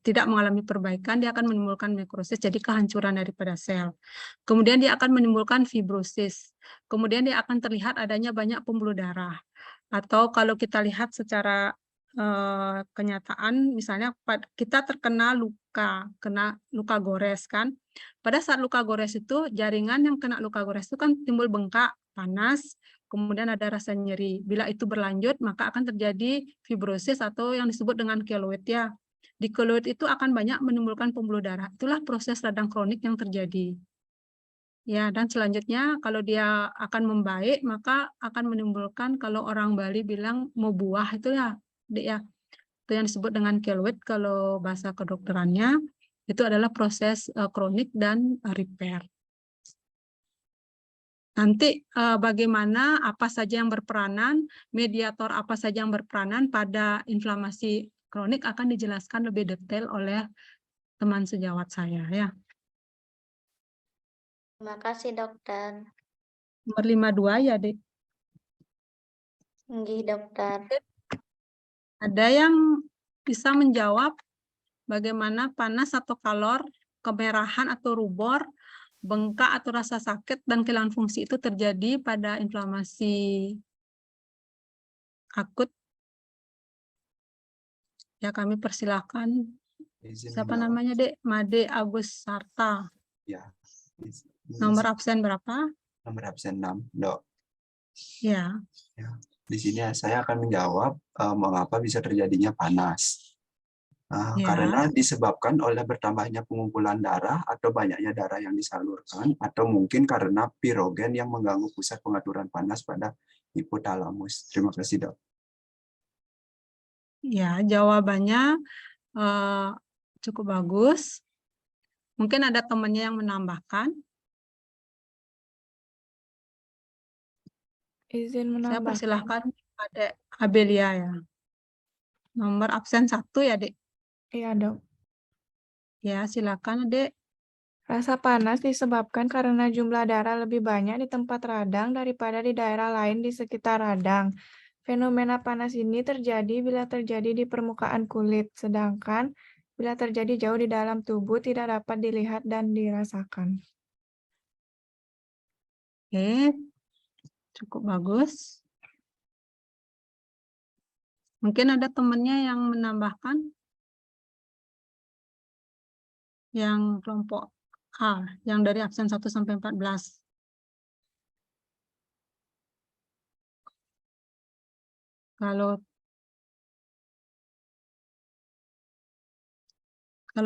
tidak mengalami perbaikan, dia akan menimbulkan nekrosis, jadi kehancuran daripada sel. Kemudian dia akan menimbulkan fibrosis. Kemudian dia akan terlihat adanya banyak pembuluh darah. Atau kalau kita lihat secara kenyataan, misalnya kita terkena luka gores kan. Pada saat luka gores itu, jaringan yang kena luka gores itu kan timbul bengkak, panas, kemudian ada rasa nyeri. Bila itu berlanjut, maka akan terjadi fibrosis atau yang disebut dengan keloid ya. Di keloid itu akan banyak menimbulkan pembuluh darah. Itulah proses radang kronik yang terjadi. Ya, dan selanjutnya kalau dia akan membaik, maka akan menimbulkan kalau orang Bali bilang mau buah itu ya, Dek ya. itu yang disebut dengan keloid kalau bahasa kedokterannya, itu adalah proses kronik dan repair. Nanti bagaimana apa saja yang berperanan, mediator apa saja yang berperanan pada inflamasi kronik akan dijelaskan lebih detail oleh teman sejawat saya ya. Terima kasih, dokter. Nomor 52 ya, Dek. Nggih, dokter. Ada yang bisa menjawab bagaimana panas atau kalor, kemerahan atau rubor, bengkak atau rasa sakit dan kehilangan fungsi itu terjadi pada inflamasi akut. Ya, kami persilahkan. Siapa namanya, Dek? Made Agus Sarta. Ya. Nomor absen berapa? Nomor absen 6, Dok. Ya. Ya. Di sini saya akan menjawab mengapa bisa terjadinya panas. Ya. Karena disebabkan oleh bertambahnya pengumpulan darah atau banyaknya darah yang disalurkan, atau mungkin karena pirogen yang mengganggu pusat pengaturan panas pada hipotalamus. Terima kasih, Dok. Ya, jawabannya cukup bagus. Mungkin ada temannya yang menambahkan. Izin Saya menambahkan. persilahkan pada Abelia ya. Nomor absen 1 ya, Dek. Iya, Dok. Ya, silakan, Dek. Rasa panas disebabkan karena jumlah darah lebih banyak di tempat radang daripada di daerah lain di sekitar radang. Fenomena panas ini terjadi bila terjadi di permukaan kulit, sedangkan bila terjadi jauh di dalam tubuh tidak dapat dilihat dan dirasakan. Oke, cukup bagus. Mungkin ada temannya yang menambahkan. Yang kelompok A, yang dari absen 1 sampai 14. Kalau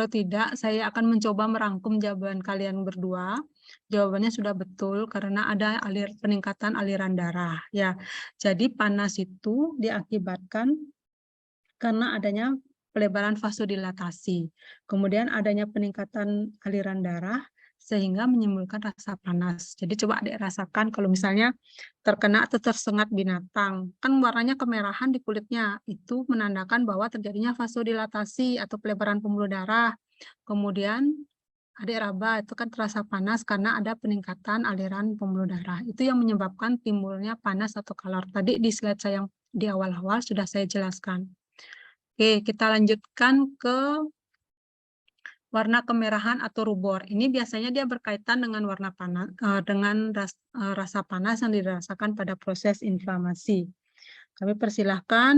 tidak, saya akan mencoba merangkum jawaban kalian berdua. Jawabannya sudah betul karena ada peningkatan aliran darah. Ya, jadi panas itu diakibatkan karena adanya pelebaran vasodilatasi. Kemudian adanya peningkatan aliran darah sehingga menimbulkan rasa panas. Jadi coba Adik rasakan kalau misalnya terkena atau tersengat binatang, kan warnanya kemerahan di kulitnya, itu menandakan bahwa terjadinya vasodilatasi atau pelebaran pembuluh darah. Kemudian Adik raba itu kan terasa panas karena ada peningkatan aliran pembuluh darah. Itu yang menyebabkan timbulnya panas atau kalor. Tadi di slide saya yang di awal-awal sudah saya jelaskan. Oke, kita lanjutkan ke warna kemerahan atau rubor. Ini biasanya dia berkaitan dengan warna panas, dengan rasa panas yang dirasakan pada proses inflamasi. Kami persilahkan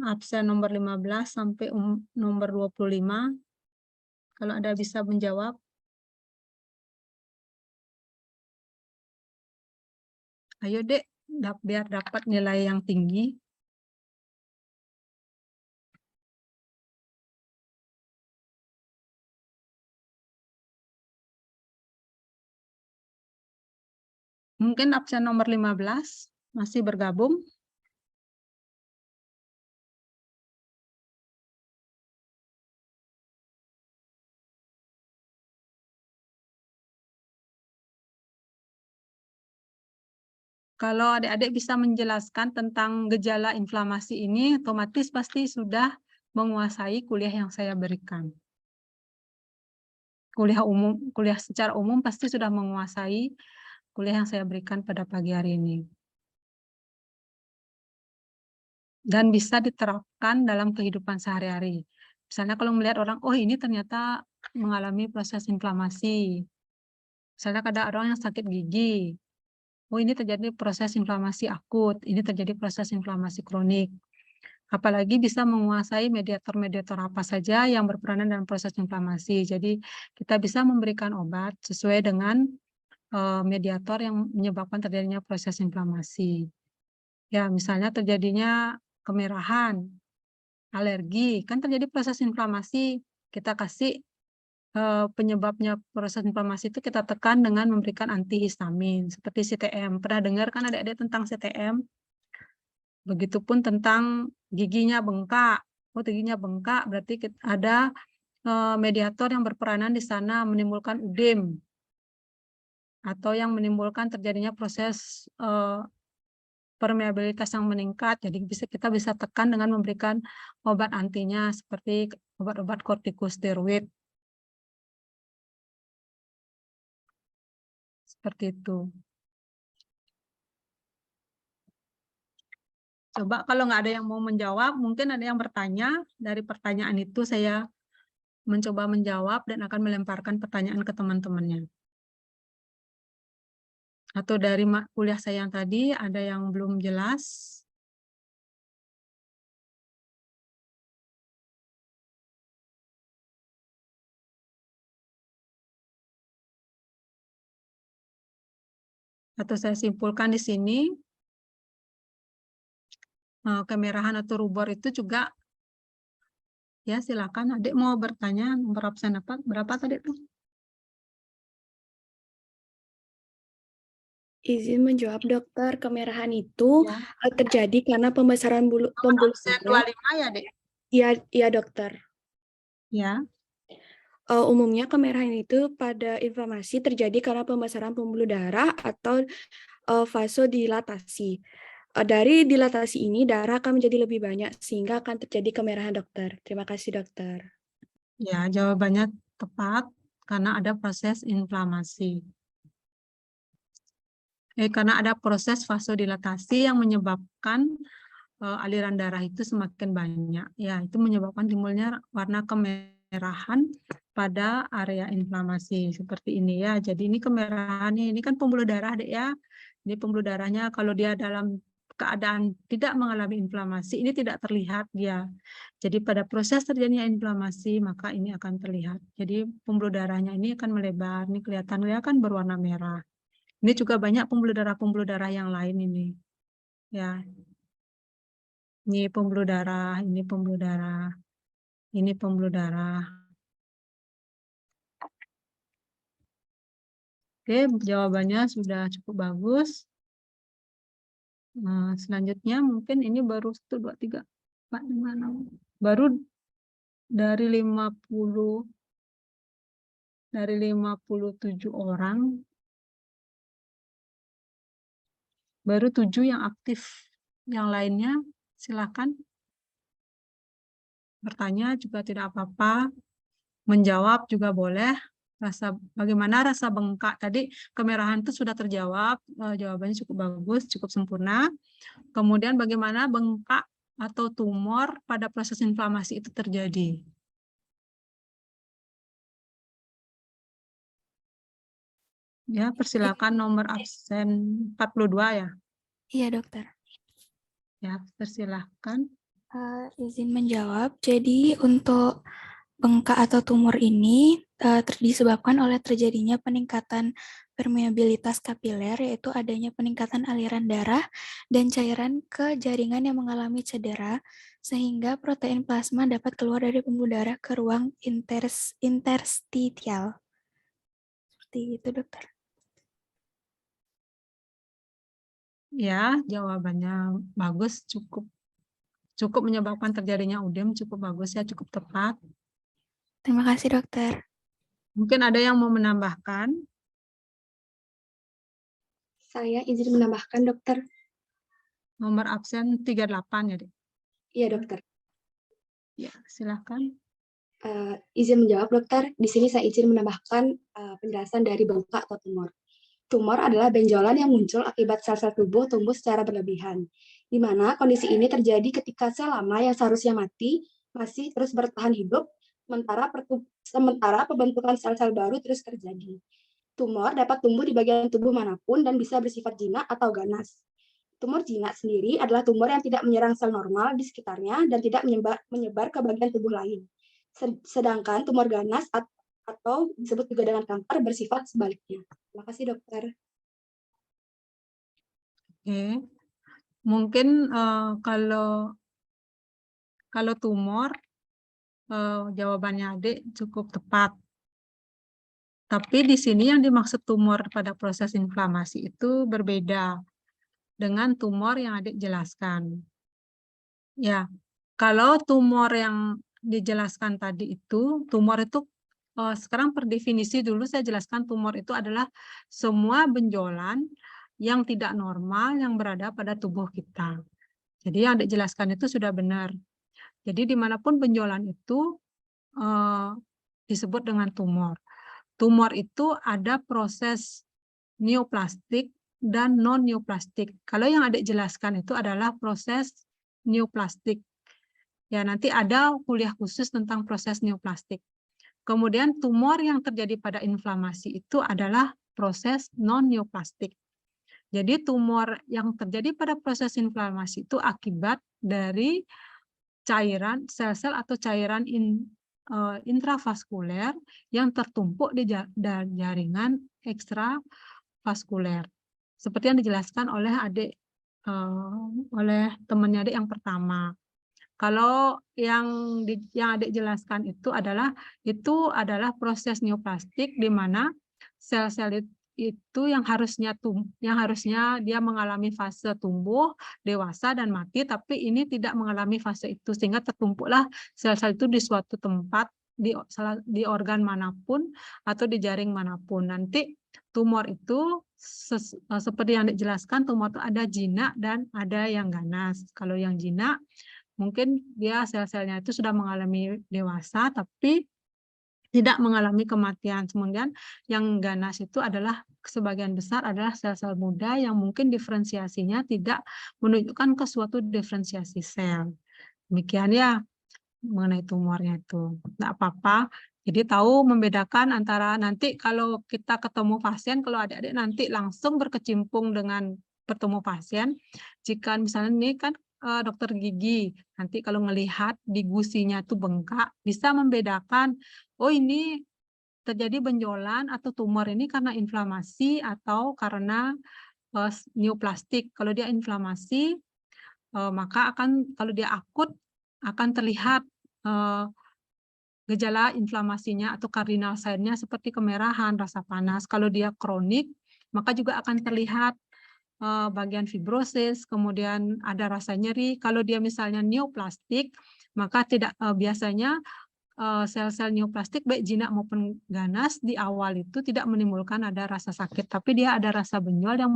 absen nomor 15 sampai nomor 25. Kalau ada bisa menjawab. Ayo, Dek, biar dapat nilai yang tinggi. Mungkin absen nomor 15 masih bergabung. Kalau adik-adik bisa menjelaskan tentang gejala inflamasi ini, otomatis pasti sudah menguasai kuliah yang saya berikan. Kuliah secara umum pasti sudah menguasai kuliah yang saya berikan pada pagi hari ini. Dan bisa diterapkan dalam kehidupan sehari-hari. Misalnya kalau melihat orang, oh ini ternyata mengalami proses inflamasi. Misalnya ada orang yang sakit gigi, oh ini terjadi proses inflamasi akut, ini terjadi proses inflamasi kronik. Apalagi bisa menguasai mediator-mediator apa saja yang berperanan dalam proses inflamasi. Jadi kita bisa memberikan obat sesuai dengan mediator yang menyebabkan terjadinya proses inflamasi. Ya, misalnya terjadinya kemerahan, alergi, kan terjadi proses inflamasi, kita kasih penyebabnya proses inflamasi itu kita tekan dengan memberikan antihistamin seperti CTM. Pernah dengar kan adik-adik tentang CTM? Begitupun tentang giginya bengkak, oh giginya bengkak, berarti ada mediator yang berperanan di sana menimbulkan udem atau yang menimbulkan terjadinya proses permeabilitas yang meningkat. Jadi kita bisa tekan dengan memberikan obat antinya seperti obat-obat kortikosteroid. Seperti itu. Coba kalau nggak ada yang mau menjawab, mungkin ada yang bertanya. Dari pertanyaan itu saya mencoba menjawab dan akan melemparkan pertanyaan ke teman-temannya. Atau dari kuliah saya yang tadi, ada yang belum jelas? Atau saya simpulkan di sini, kemerahan atau rubor itu juga, ya silakan adik mau bertanya, nomor absen apa? Berapa tadi tuh? Izin menjawab dokter, kemerahan itu Ya. terjadi karena pembesaran pembuluh Absen darah. 25 ya, Dek? Iya dokter. Ya. Umumnya kemerahan itu pada inflamasi terjadi karena pembesaran pembuluh darah atau vasodilatasi. Dari dilatasi ini darah akan menjadi lebih banyak sehingga akan terjadi kemerahan dokter. Terima kasih dokter. Ya, jawabannya tepat karena ada proses inflamasi. Karena ada proses vasodilatasi yang menyebabkan aliran darah itu semakin banyak. Ya, itu menyebabkan timbulnya warna kemerahan pada area inflamasi seperti ini ya. Jadi ini kemerahan ini kan pembuluh darah, Dek ya. Ini pembuluh darahnya kalau dia dalam keadaan tidak mengalami inflamasi, ini tidak terlihat dia. Jadi pada proses terjadinya inflamasi, maka ini akan terlihat. Jadi pembuluh darahnya ini akan melebar, ini kelihatan dia kan berwarna merah. Ini juga banyak pembuluh darah yang lain ini. Ya. Ini pembuluh darah, ini pembuluh darah, ini pembuluh darah. Oke, jawabannya sudah cukup bagus. Nah, selanjutnya mungkin ini baru 1, 2, 3, 4, 5, 6. Baru dari 57 orang, baru 7 yang aktif. Yang lainnya silakan. Bertanya juga tidak apa-apa. Menjawab juga boleh. Bagaimana rasa bengkak tadi, kemerahan itu sudah terjawab, jawabannya cukup bagus, cukup sempurna. Kemudian bagaimana bengkak atau tumor pada proses inflamasi itu terjadi. Ya, persilakan nomor absen 42 ya. Iya dokter. Ya, persilakan. Izin menjawab. Jadi untuk bengkak atau tumor ini disebabkan oleh terjadinya peningkatan permeabilitas kapiler, yaitu adanya peningkatan aliran darah dan cairan ke jaringan yang mengalami cedera, sehingga protein plasma dapat keluar dari pembuluh darah ke ruang interstitial. Seperti itu, dokter. Ya, jawabannya bagus, cukup menyebabkan terjadinya udem, cukup bagus ya, cukup tepat. Terima kasih, dokter. Mungkin ada yang mau menambahkan? Saya izin menambahkan, dokter. Nomor absen 38 ya, Dek? Iya, dokter. Ya, silakan. Izin menjawab, dokter. Di sini saya izin menambahkan penjelasan dari bengkak atau tumor. Tumor adalah benjolan yang muncul akibat sel-sel tubuh tumbuh secara berlebihan, di mana kondisi ini terjadi ketika sel lama yang seharusnya mati masih terus bertahan hidup, sementara pembentukan sel-sel baru terus terjadi. Tumor dapat tumbuh di bagian tubuh manapun dan bisa bersifat jinak atau ganas. Tumor jinak sendiri adalah tumor yang tidak menyerang sel normal di sekitarnya dan tidak menyebar ke bagian tubuh lain. Sedangkan tumor ganas atau disebut juga dengan kanker bersifat sebaliknya. Terima kasih, dokter. Oke. Mungkin kalau tumor, jawabannya Adik cukup tepat. Tapi di sini yang dimaksud tumor pada proses inflamasi itu berbeda dengan tumor yang Adik jelaskan. Ya, Kalau tumor yang dijelaskan tadi itu, tumor itu sekarang per definisi dulu saya jelaskan tumor itu adalah semua benjolan yang tidak normal yang berada pada tubuh kita. Jadi yang dijelaskan itu sudah benar. Jadi dimanapun benjolan itu disebut dengan tumor. Tumor itu ada proses neoplastik dan non-neoplastik. Kalau yang adik jelaskan itu adalah proses neoplastik. Ya, nanti ada kuliah khusus tentang proses neoplastik. Kemudian tumor yang terjadi pada inflamasi itu adalah proses non-neoplastik. Jadi tumor yang terjadi pada proses inflamasi itu akibat dari cairan sel-sel atau cairan intravaskuler yang tertumpuk di jaringan ekstravaskuler. Seperti yang dijelaskan oleh oleh temannya adik yang pertama. Kalau yang adik jelaskan itu adalah proses neoplastik di mana sel-sel itu yang harusnya dia mengalami fase tumbuh, dewasa dan mati, tapi ini tidak mengalami fase itu sehingga tertumpuklah sel-sel itu di suatu tempat di organ manapun atau di jaring manapun. Nanti tumor itu seperti yang dijelaskan, tumor itu ada jinak dan ada yang ganas. Kalau yang jinak mungkin dia sel-selnya itu sudah mengalami dewasa tapi tidak mengalami kematian. Kemudian yang ganas itu adalah sebagian besar adalah sel-sel muda yang mungkin diferensiasinya tidak menunjukkan ke suatu diferensiasi sel. Demikian ya mengenai tumornya itu. Tidak apa-apa. Jadi tahu membedakan antara nanti kalau kita ketemu pasien, kalau adik-adik nanti langsung berkecimpung dengan bertemu pasien, jika misalnya ini kan dokter gigi, nanti kalau melihat di gusinya itu bengkak, bisa membedakan, oh ini terjadi benjolan atau tumor ini karena inflamasi atau karena neoplastik. Kalau dia inflamasi, maka kalau dia akut akan terlihat gejala inflamasinya atau cardinal sign-nya seperti kemerahan, rasa panas. Kalau dia kronik, maka juga akan terlihat bagian fibrosis, kemudian ada rasa nyeri. Kalau dia misalnya neoplastik, maka tidak biasanya sel-sel neoplastik baik jinak maupun ganas di awal itu tidak menimbulkan ada rasa sakit, tapi dia ada rasa benjol yang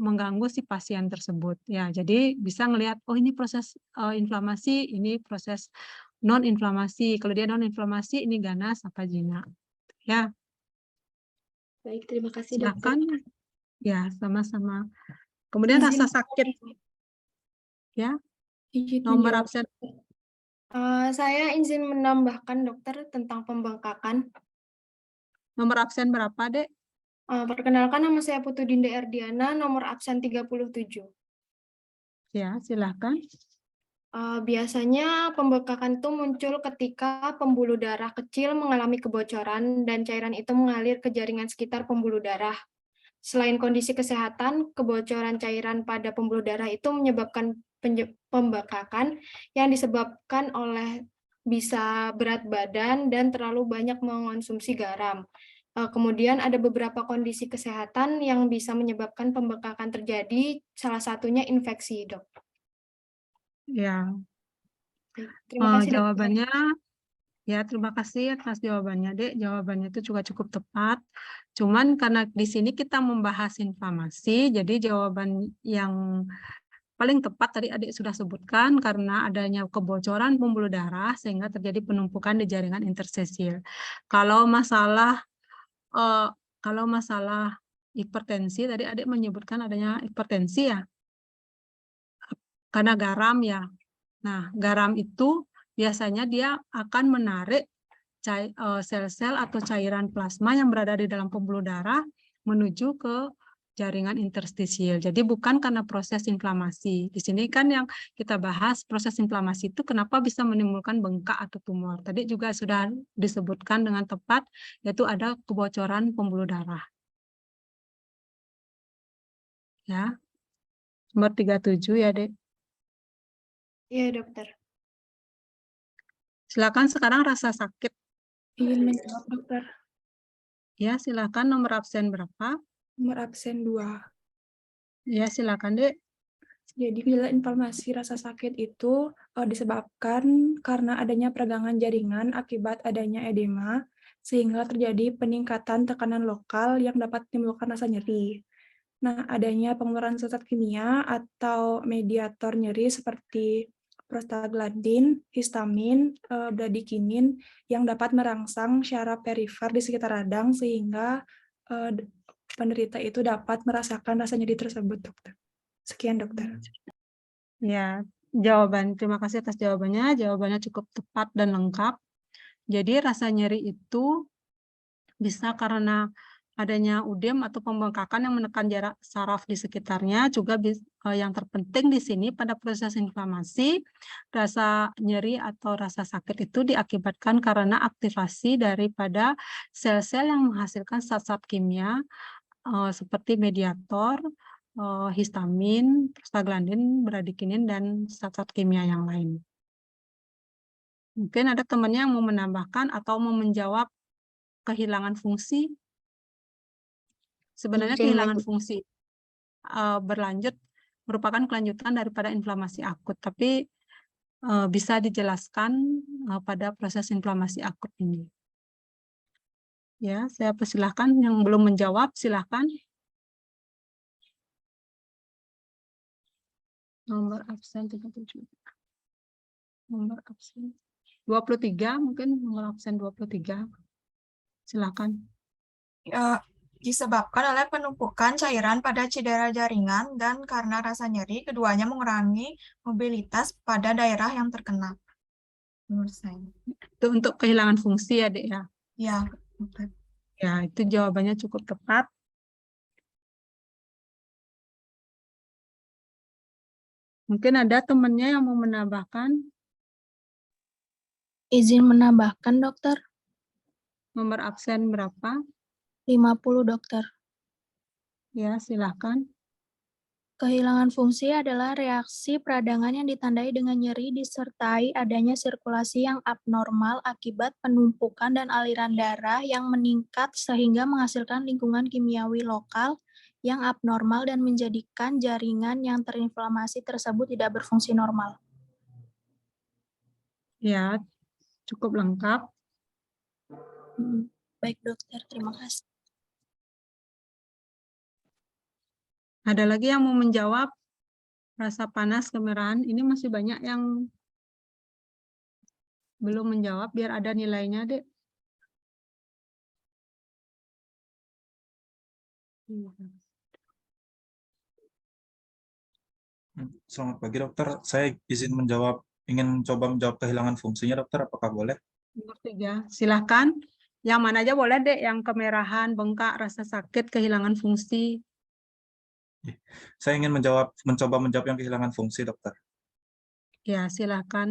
mengganggu si pasien tersebut. Ya, jadi bisa ngelihat oh ini proses inflamasi, ini proses non-inflamasi. Kalau dia non-inflamasi ini ganas apa jinak. Ya. Baik, terima kasih Silakan. dokter. Ya, sama-sama. Kemudian rasa sakit. Ya. Nomor absen. Saya izin menambahkan dokter tentang pembengkakan. Nomor absen berapa, Dek? Perkenalkan, nama saya Putu Dinda Erdiana, nomor absen 37. Ya, silakan. Biasanya pembengkakan itu muncul ketika pembuluh darah kecil mengalami kebocoran dan cairan itu mengalir ke jaringan sekitar pembuluh darah. Selain kondisi kesehatan, kebocoran cairan pada pembuluh darah itu menyebabkan pembengkakan yang disebabkan oleh bisa berat badan dan terlalu banyak mengonsumsi garam. Kemudian ada beberapa kondisi kesehatan yang bisa menyebabkan pembengkakan terjadi, salah satunya infeksi, dok. Ya. Terima kasih, jawabannya, ya terima kasih atas jawabannya, Dek. Jawabannya itu juga cukup tepat. Cuman karena di sini kita membahas inflamasi, jadi jawaban yang paling tepat tadi adik sudah sebutkan karena adanya kebocoran pembuluh darah sehingga terjadi penumpukan di jaringan interstisial. Kalau masalah hipertensi tadi adik menyebutkan adanya hipertensi ya, karena garam ya. Nah, garam itu biasanya dia akan menarik sel-sel atau cairan plasma yang berada di dalam pembuluh darah menuju ke jaringan interstisial. Jadi bukan karena proses inflamasi. Di sini kan yang kita bahas proses inflamasi itu kenapa bisa menimbulkan bengkak atau tumor. Tadi juga sudah disebutkan dengan tepat, yaitu ada kebocoran pembuluh darah. Ya, nomor 37 ya, Dek. Iya, dokter. Silakan sekarang rasa sakit. Ingin menjawab, dokter. Ya, silakan nomor absen berapa? Nomor absen 2. Ya, silakan, Dek. Jadi gejala inflamasi rasa sakit itu disebabkan karena adanya peradangan jaringan akibat adanya edema, sehingga terjadi peningkatan tekanan lokal yang dapat menimbulkan rasa nyeri. Nah, adanya pengeluaran zat kimia atau mediator nyeri seperti prostaglandin, histamin, bradikinin yang dapat merangsang syaraf perifer di sekitar radang sehingga penderita itu dapat merasakan rasa nyeri tersebut, dokter. Sekian, dokter. Ya, terima kasih atas jawabannya. Jawabannya cukup tepat dan lengkap. Jadi rasa nyeri itu bisa karena adanya udem atau pembengkakan yang menekan jarak saraf di sekitarnya. Juga yang terpenting di sini pada proses inflamasi, rasa nyeri atau rasa sakit itu diakibatkan karena aktivasi daripada sel-sel yang menghasilkan zat-zat kimia seperti mediator, histamin, prostaglandin, bradikinin, dan zat-zat kimia yang lain. Mungkin ada temannya yang mau menambahkan atau mau menjawab kehilangan fungsi. Sebenarnya kehilangan fungsi berlanjut merupakan kelanjutan daripada inflamasi akut, tapi bisa dijelaskan pada proses inflamasi akut ini. Ya, saya persilahkan yang belum menjawab, silahkan. Nomor absen 37. Nomor absen 23, mungkin nomor absen 23. Silakan. Disebabkan oleh penumpukan cairan pada cedera jaringan dan karena rasa nyeri, keduanya mengurangi mobilitas pada daerah yang terkena. Menurut saya. Itu untuk kehilangan fungsi ya, Dek, ya? Ya, betul. Ya, itu jawabannya cukup tepat. Mungkin ada temannya yang mau menambahkan. Izin menambahkan, dokter. Nomor absen berapa? 50, dokter. Ya, silakan. Kehilangan fungsi adalah reaksi peradangan yang ditandai dengan nyeri disertai adanya sirkulasi yang abnormal akibat penumpukan dan aliran darah yang meningkat sehingga menghasilkan lingkungan kimiawi lokal yang abnormal dan menjadikan jaringan yang terinflamasi tersebut tidak berfungsi normal. Ya, cukup lengkap. Baik, dokter. Terima kasih. Ada lagi yang mau menjawab rasa panas, kemerahan? Ini masih banyak yang belum menjawab, biar ada nilainya, Dek. Selamat pagi, dokter. Saya izin ingin coba menjawab kehilangan fungsinya, dokter. Apakah boleh? Nomor 3, silahkan. Yang mana aja boleh, Dek. Yang kemerahan, bengkak, rasa sakit, kehilangan fungsi. Saya ingin mencoba menjawab yang kehilangan fungsi, dokter. Ya, silahkan.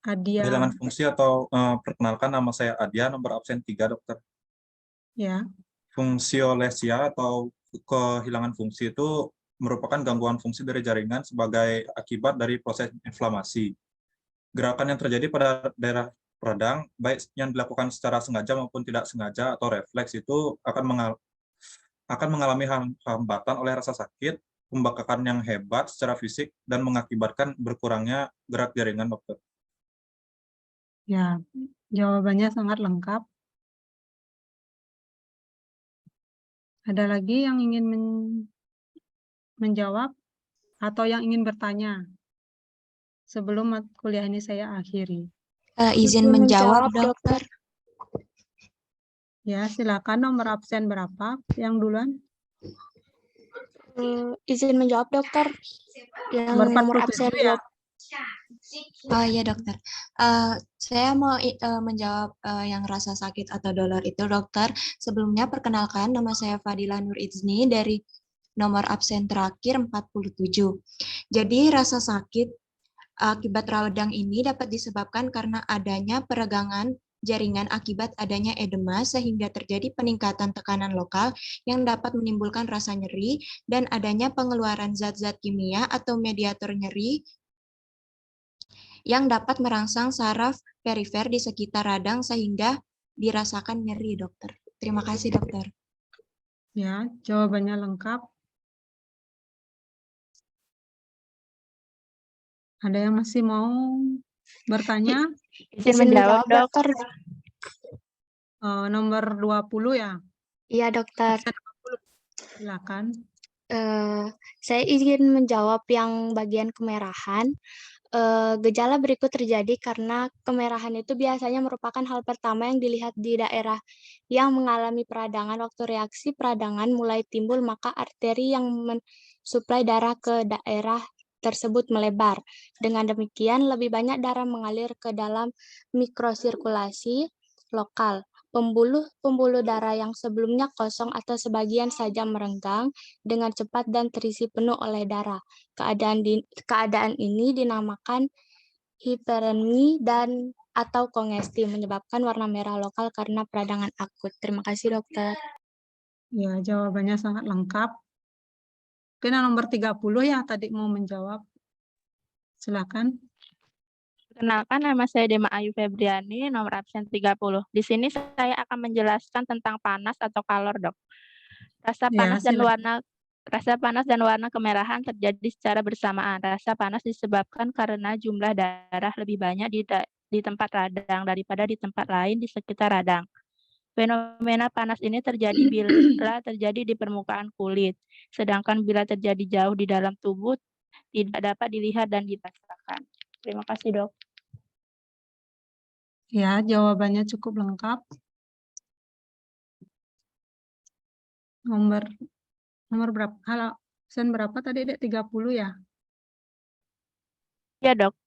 Adia. Kehilangan fungsi atau perkenalkan, nama saya Adia, nomor absen 3, dokter. Ya. Fungsiolesia atau kehilangan fungsi itu merupakan gangguan fungsi dari jaringan sebagai akibat dari proses inflamasi. Gerakan yang terjadi pada daerah radang, baik yang dilakukan secara sengaja maupun tidak sengaja atau refleks itu akan mengalami hambatan oleh rasa sakit, pembengkakan yang hebat secara fisik, dan mengakibatkan berkurangnya gerak jaringan, dokter. Ya, jawabannya sangat lengkap. Ada lagi yang ingin menjawab atau yang ingin bertanya sebelum kuliah ini saya akhiri? Izin menjawab, dokter. Ya, silakan. Nomor absen berapa? Yang duluan? Izin menjawab, dokter. Yang nomor absen ya? Oh iya, dokter. Saya mau menjawab yang rasa sakit atau dolor itu, dokter. Sebelumnya perkenalkan, nama saya Fadila Nur Izni dari nomor absen terakhir 47. Jadi rasa sakit akibat radang ini dapat disebabkan karena adanya peregangan jaringan akibat adanya edema sehingga terjadi peningkatan tekanan lokal yang dapat menimbulkan rasa nyeri dan adanya pengeluaran zat-zat kimia atau mediator nyeri yang dapat merangsang saraf perifer di sekitar radang sehingga dirasakan nyeri, dokter. Terima kasih, dokter. Ya, jawabannya lengkap. Ada yang masih mau bertanya? Izin menjawab, Dok. dokter. Nomor 20 ya? Iya, dokter. Silakan. Saya izin menjawab yang bagian kemerahan. Gejala berikut terjadi karena kemerahan itu biasanya merupakan hal pertama yang dilihat di daerah yang mengalami peradangan. Waktu reaksi peradangan mulai timbul, maka arteri yang mensuplai darah ke daerah tersebut melebar. Dengan demikian, lebih banyak darah mengalir ke dalam mikrosirkulasi lokal. Pembuluh darah yang sebelumnya kosong atau sebagian saja merenggang dengan cepat dan terisi penuh oleh darah. Keadaan ini dinamakan hiperemi dan atau kongesti, menyebabkan warna merah lokal karena peradangan akut. Terima kasih, dokter. Ya, jawabannya sangat lengkap. Mungkin yang nomor 30 ya tadi mau menjawab. Silakan. Perkenalkan, nama saya Dema Ayu Febriani, nomor absen 30. Di sini saya akan menjelaskan tentang panas atau kalor, Dok. Rasa Ya, panas dan silakan. warna kemerahan terjadi secara bersamaan. Rasa panas disebabkan karena jumlah darah lebih banyak di tempat radang daripada di tempat lain di sekitar radang. Fenomena panas ini terjadi bila terjadi di permukaan kulit, sedangkan bila terjadi jauh di dalam tubuh tidak dapat dilihat dan dirasakan. Terima kasih, Dok. Ya, jawabannya cukup lengkap. Nomor berapa? Halo, absen berapa tadi, Dek? 30 ya? Ya, Dok.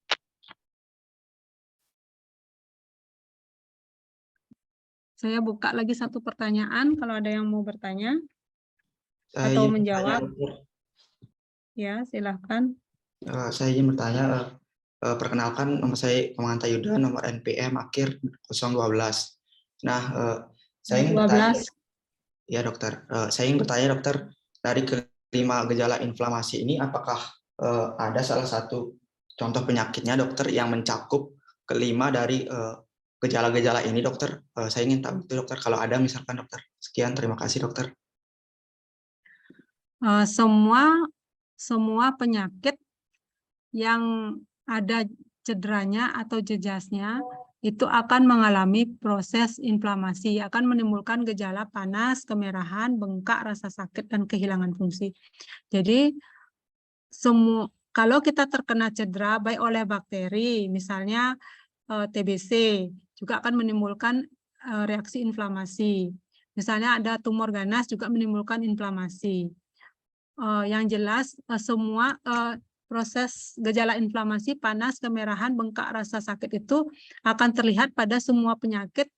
Saya buka lagi satu pertanyaan kalau ada yang mau bertanya Saya atau izin bertanya, menjawab. dokter. Ya, silahkan. Saya izin bertanya. Perkenalkan, nama saya Komanta Yuda, nomor NPM akhir 012. Nah, saya ingin bertanya, 12. ya dokter. Saya ingin bertanya, dokter, dari kelima gejala inflamasi ini, apakah ada salah satu contoh penyakitnya, dokter, yang mencakup kelima dari gejala-gejala ini, dokter? Saya ingin tahu itu, dokter. Kalau ada, misalkan, dokter. Sekian, terima kasih, dokter. Semua penyakit yang ada cederanya atau jejasnya itu akan mengalami proses inflamasi, akan menimbulkan gejala panas, kemerahan, bengkak, rasa sakit, dan kehilangan fungsi. Jadi kalau kita terkena cedera baik oleh bakteri, misalnya TBC, juga akan menimbulkan reaksi inflamasi. Misalnya ada tumor ganas juga menimbulkan inflamasi. Yang jelas semua proses gejala inflamasi, panas, kemerahan, bengkak, rasa sakit itu akan terlihat pada semua penyakit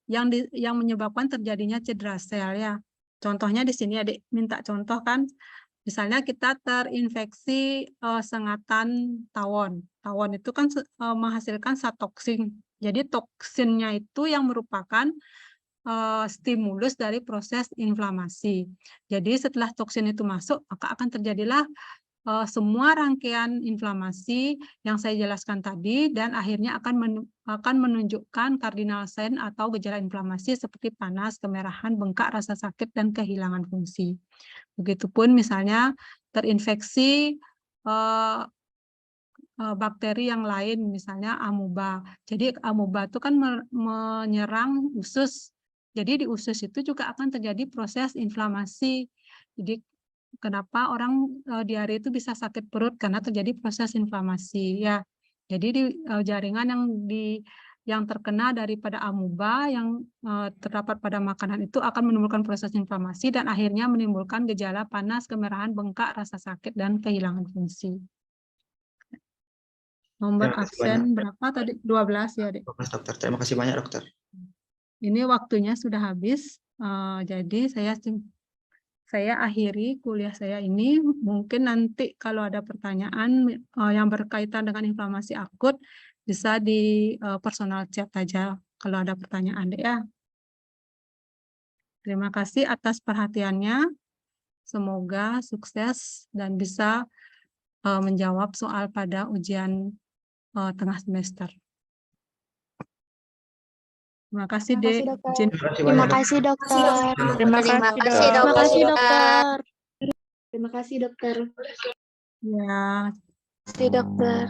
yang menyebabkan terjadinya cedera sel ya. Contohnya di sini Adik minta contoh kan, misalnya kita terinfeksi sengatan tawon. Tawon itu kan menghasilkan satoksin. Jadi toksinnya itu yang merupakan stimulus dari proses inflamasi. Jadi setelah toksin itu masuk, maka akan terjadilah semua rangkaian inflamasi yang saya jelaskan tadi, dan akhirnya akan menunjukkan cardinal sign atau gejala inflamasi seperti panas, kemerahan, bengkak, rasa sakit, dan kehilangan fungsi. Begitupun misalnya terinfeksi bakteri yang lain, misalnya amuba. Jadi amuba itu kan menyerang usus. Jadi di usus itu juga akan terjadi proses inflamasi. Jadi kenapa orang diare itu bisa sakit perut karena terjadi proses inflamasi ya. Jadi di jaringan yang terkena daripada amuba yang terdapat pada makanan itu akan menimbulkan proses inflamasi dan akhirnya menimbulkan gejala panas, kemerahan, bengkak, rasa sakit, dan kehilangan fungsi. Nomor absen berapa tadi? 12 ya, Dek. 12, dokter. Terima kasih banyak, dokter. Ini waktunya sudah habis. Jadi saya akhiri kuliah saya ini. Mungkin nanti kalau ada pertanyaan yang berkaitan dengan inflamasi akut bisa di personal chat aja kalau ada pertanyaan, Dek ya. Terima kasih atas perhatiannya. Semoga sukses dan bisa menjawab soal pada ujian tengah semester. Terima kasih, Dek. Terima kasih, dokter. Terima kasih, dokter. Terima kasih, dokter. Ya, kasih dokter.